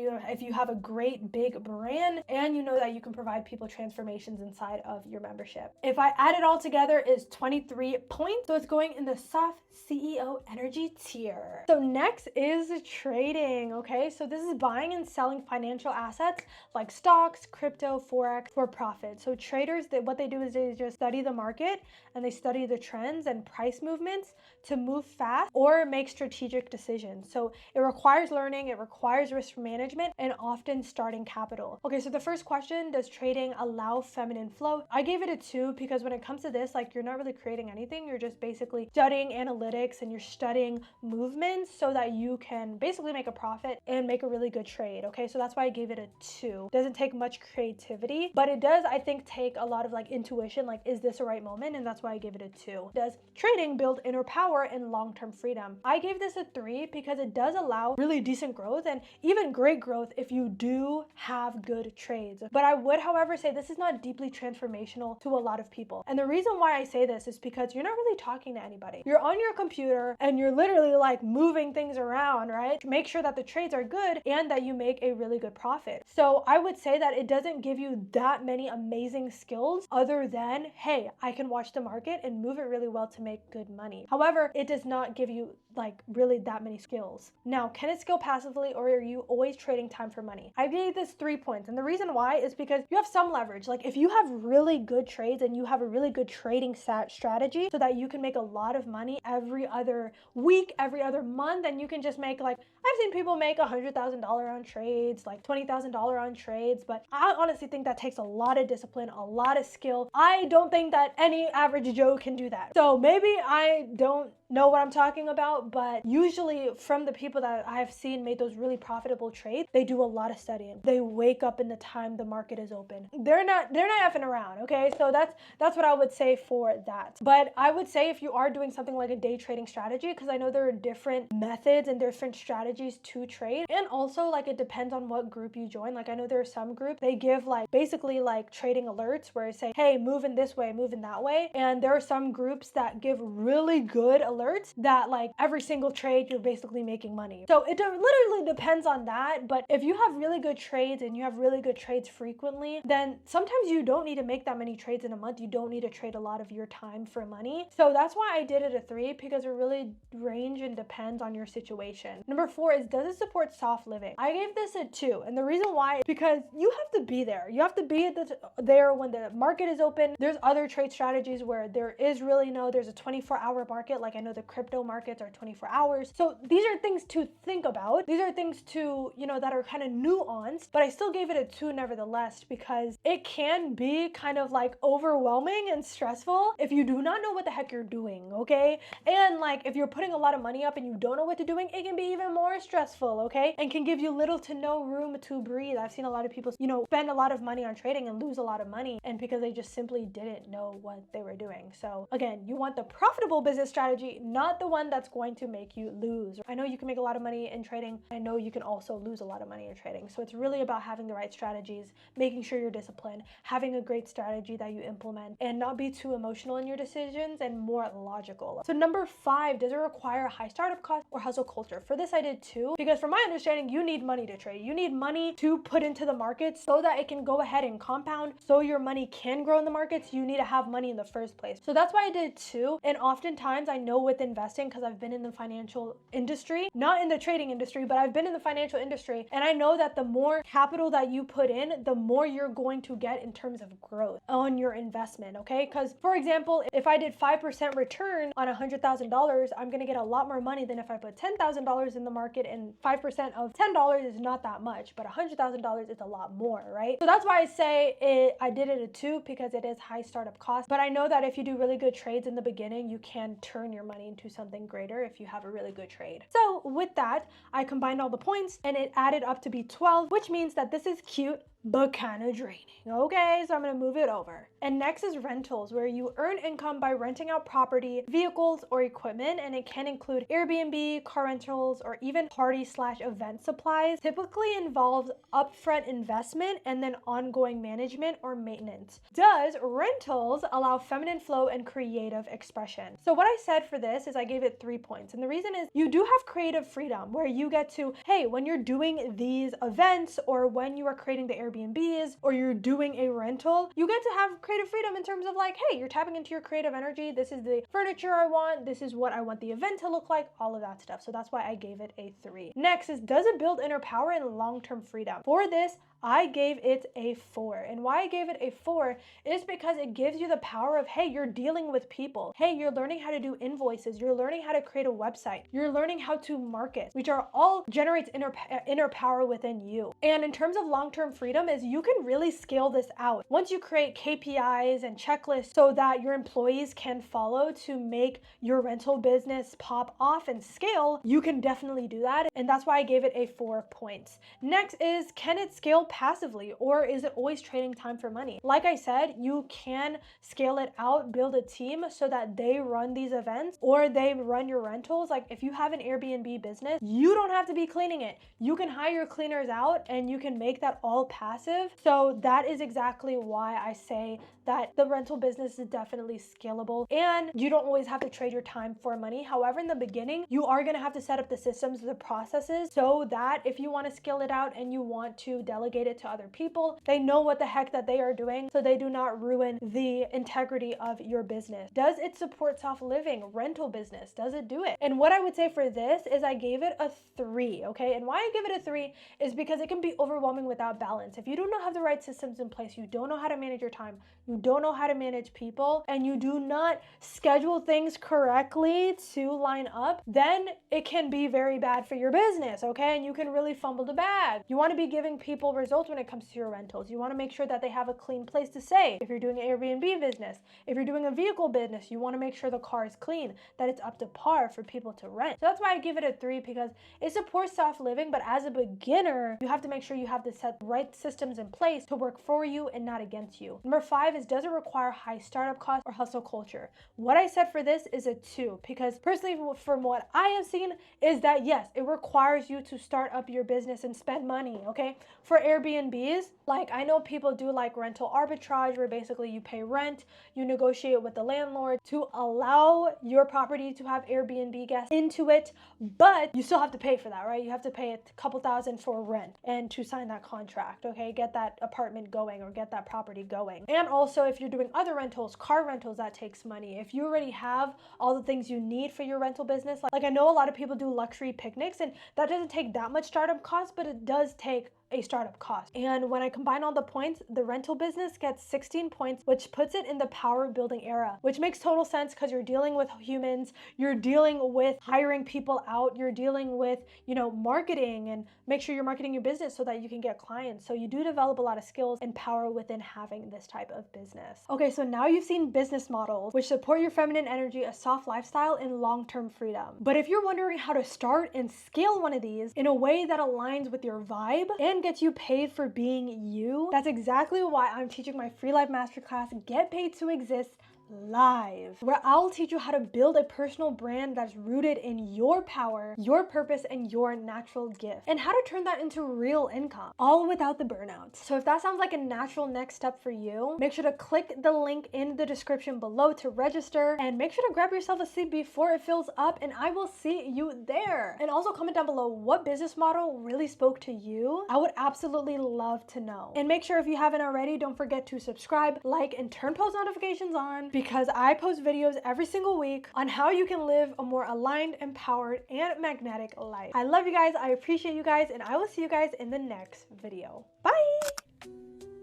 Speaker 1: you have a great big brand and you know that you can provide people transformations inside of your membership. If I add it all together, is 23 points. So it's going in the soft CEO energy tier. So next is trading. Okay, so this is buying and selling financial assets like stocks, crypto, Forex for profit. So traders, what they do is they just study the market and they study the trends and price movements to move fast or make strategic decisions. So it requires learning, it requires risk management, and often starting capital. Okay, so the first question, does trading allow feminine flow? I gave it a 2 because when it comes to this, like, you're not really creating anything. You're just basically studying analytics and you're studying movements so that you can basically make a profit and make a really good trade. Okay, so that's why I gave it a 2. Doesn't take much creativity, but it does, I think, take a lot of like intuition, like, is this the right moment? And that's why I gave it a 2. Does trading build inner power and long-term freedom? I gave this a 3 because it does allow really decent growth and even great growth if you do have good trades. But I would, however, say this is not deeply transformational to a lot of people. And the reason why I say this is because you're not really talking to anybody. You're on your computer and you're literally like moving things around, right? Make sure that the trades are good and that you make a really good profit. So I would say that it doesn't give you that many amazing skills other than, hey, I can watch the market and move it really well to make good money. However, it does not give you like really that many skills. Now, can it scale passively or are you always trading time for money? I gave this 3 points. And the reason why is because you have some leverage. Like, if you have really good trades and you have a really good trading strategy so that you can make a lot of money every other week, every other month, and you can just make, like, I've seen people make $100,000 on trades, like $20,000 on trades, but I honestly think that takes a lot of discipline, a lot of skill. I don't think that any average Joe can do that. So maybe I don't know what I'm talking about, but usually from the people that I've seen make those really profitable trades, they do a lot of studying. They wake up in the time the market is open. They're not effing around, okay? So that's what I would say for that. But I would say if you are doing something like a day trading strategy, because I know there are different methods and different strategies to trade, and also like it depends on what group you join. Like, I know there are some groups, they give like basically like trading alerts where it say, hey, move in this way, move in that way. And there are some groups that give really good alerts that like every every single trade you're basically making money. So it literally depends on that. But if you have really good trades and you have really good trades frequently, then sometimes you don't need to make that many trades in a month. You don't need to trade a lot of your time for money. So that's why I did it a 3, because it really range and depends on your situation. Number 4 is, does it support soft living? I gave this a 2. And the reason why is because you have to be there. You have to be there when the market is open. There's other trade strategies where there's a 24-hour market. Like I know the crypto markets are 24 hours. So these are things to think about. These are things to, that are kind of nuanced, but I still gave it a 2 nevertheless, because it can be kind of like overwhelming and stressful if you do not know what the heck you're doing, okay? And like if you're putting a lot of money up and you don't know what to doing, it can be even more stressful, okay? And can give you little to no room to breathe. I've seen a lot of people, spend a lot of money on trading and lose a lot of money, and because they just simply didn't know what they were doing. So again, you want the profitable business strategy, not the one that's going to make you lose. I know you can make a lot of money in trading. I know you can also lose a lot of money in trading. So it's really about having the right strategies, making sure you're disciplined, having a great strategy that you implement, and not be too emotional in your decisions and more logical. So number 5, does it require a high startup cost or hustle culture? For this, I did 2, because from my understanding, you need money to trade. You need money to put into the market so that it can go ahead and compound, so your money can grow in the markets. You need to have money in the first place. So that's why I did 2. And oftentimes I know with investing, because I've been in the financial industry, not in the trading industry, but I've been in the financial industry, and I know that the more capital that you put in, the more you're going to get in terms of growth on your investment, okay? Because for example, if I did 5% return on $100,000, I'm going to get a lot more money than if I put $10,000 in the market, and 5% of $10 is not that much, but $100,000 is a lot more, right? So that's why I say I did it a 2, because it is high startup cost. But I know that if you do really good trades in the beginning, you can turn your money into something greater if you have a really good trade. So with that, I combined all the points and it added up to be 12, which means that this is cute but kind of draining. Okay, so I'm gonna move it over. And next is rentals, where you earn income by renting out property, vehicles, or equipment, and it can include Airbnb, car rentals, or even party/event supplies. Typically involves upfront investment and then ongoing management or maintenance. Does rentals allow feminine flow and creative expression? So what I said for this is I gave it 3 points. And the reason is you do have creative freedom, where you get to, hey, when you're doing these events, or when you are creating the Airbnbs, or you're doing a rental, you get to have creative freedom in terms of like, hey, you're tapping into your creative energy. This is the furniture I want. This is what I want the event to look like, all of that stuff. So that's why I gave it a 3. Next is, does it build inner power and long-term freedom? For this, I gave it a 4. And why I gave it a 4 is because it gives you the power of, hey, you're dealing with people. Hey, you're learning how to do invoices. You're learning how to create a website. You're learning how to market, which are all generates inner power within you. And in terms of long-term freedom is you can really scale this out. Once you create KPIs and checklists so that your employees can follow to make your rental business pop off and scale, you can definitely do that. And that's why I gave it a 4 points. Next is, can it scale passively, or is it always trading time for money? Like I said, you can scale it out, build a team so that they run these events or they run your rentals. Like if you have an Airbnb business, you don't have to be cleaning it. You can hire cleaners out and you can make that all passive. So that is exactly why I say that the rental business is definitely scalable and you don't always have to trade your time for money. However, in the beginning, you are going to have to set up the systems, the processes, so that if you want to scale it out and you want to delegate it to other people, they know what the heck that they are doing so they do not ruin the integrity of your business. Does it support soft living? Rental business, does it do it? And what I would say for this is I gave it a 3, okay? And why I give it a 3 is because it can be overwhelming without balance. If you do not have the right systems in place, you don't know how to manage your time, you don't know how to manage people, and you do not schedule things correctly to line up, then it can be very bad for your business, okay? And you can really fumble the bag. You want to be giving people results when it comes to your rentals. You want to make sure that they have a clean place to stay. If you're doing an Airbnb business, if you're doing a vehicle business, you want to make sure the car is clean, that it's up to par for people to rent. So that's why I give it a 3, because it supports soft living, but as a beginner, you have to make sure you have the right systems in place to work for you and not against you. Number 5 is, does it require high startup costs or hustle culture? What I said for this is a 2, because personally from what I have seen is that yes, it requires you to start up your business and spend money, okay? For Airbnbs, like I know people do like rental arbitrage where basically you pay rent, you negotiate with the landlord to allow your property to have Airbnb guests into it, but you still have to pay for that, right? You have to pay a couple thousand for rent and to sign that contract, okay? Get that apartment going or get that property going. And also if you're doing other rentals, car rentals, that takes money. If you already have all the things you need for your rental business, like I know a lot of people do luxury picnics and that doesn't take that much startup cost, but it does take a startup cost. And when I combine all the points, the rental business gets 16 points, which puts it in the power building era, which makes total sense because you're dealing with humans, you're dealing with hiring people out, you're dealing with, you know, marketing, and make sure you're marketing your business so that you can get clients. So you do develop a lot of skills and power within having this type of business. Okay, so now you've seen business models which support your feminine energy, a soft lifestyle, and long-term freedom. But if you're wondering how to start and scale one of these in a way that aligns with your vibe and gets you paid for being you, that's exactly why I'm teaching my free live masterclass, Get Paid to Exist, live, where I'll teach you how to build a personal brand that's rooted in your power, your purpose, and your natural gift, and how to turn that into real income, all without the burnout. So if that sounds like a natural next step for you, make sure to click the link in the description below to register, and make sure to grab yourself a seat before it fills up, and I will see you there. And also comment down below what business model really spoke to you. I would absolutely love to know. And make sure if you haven't already, don't forget to subscribe, like, and turn post notifications on, because I post videos every single week on how you can live a more aligned, empowered, and magnetic life. I love you guys, I appreciate you guys, and I will see you guys in the next video. Bye!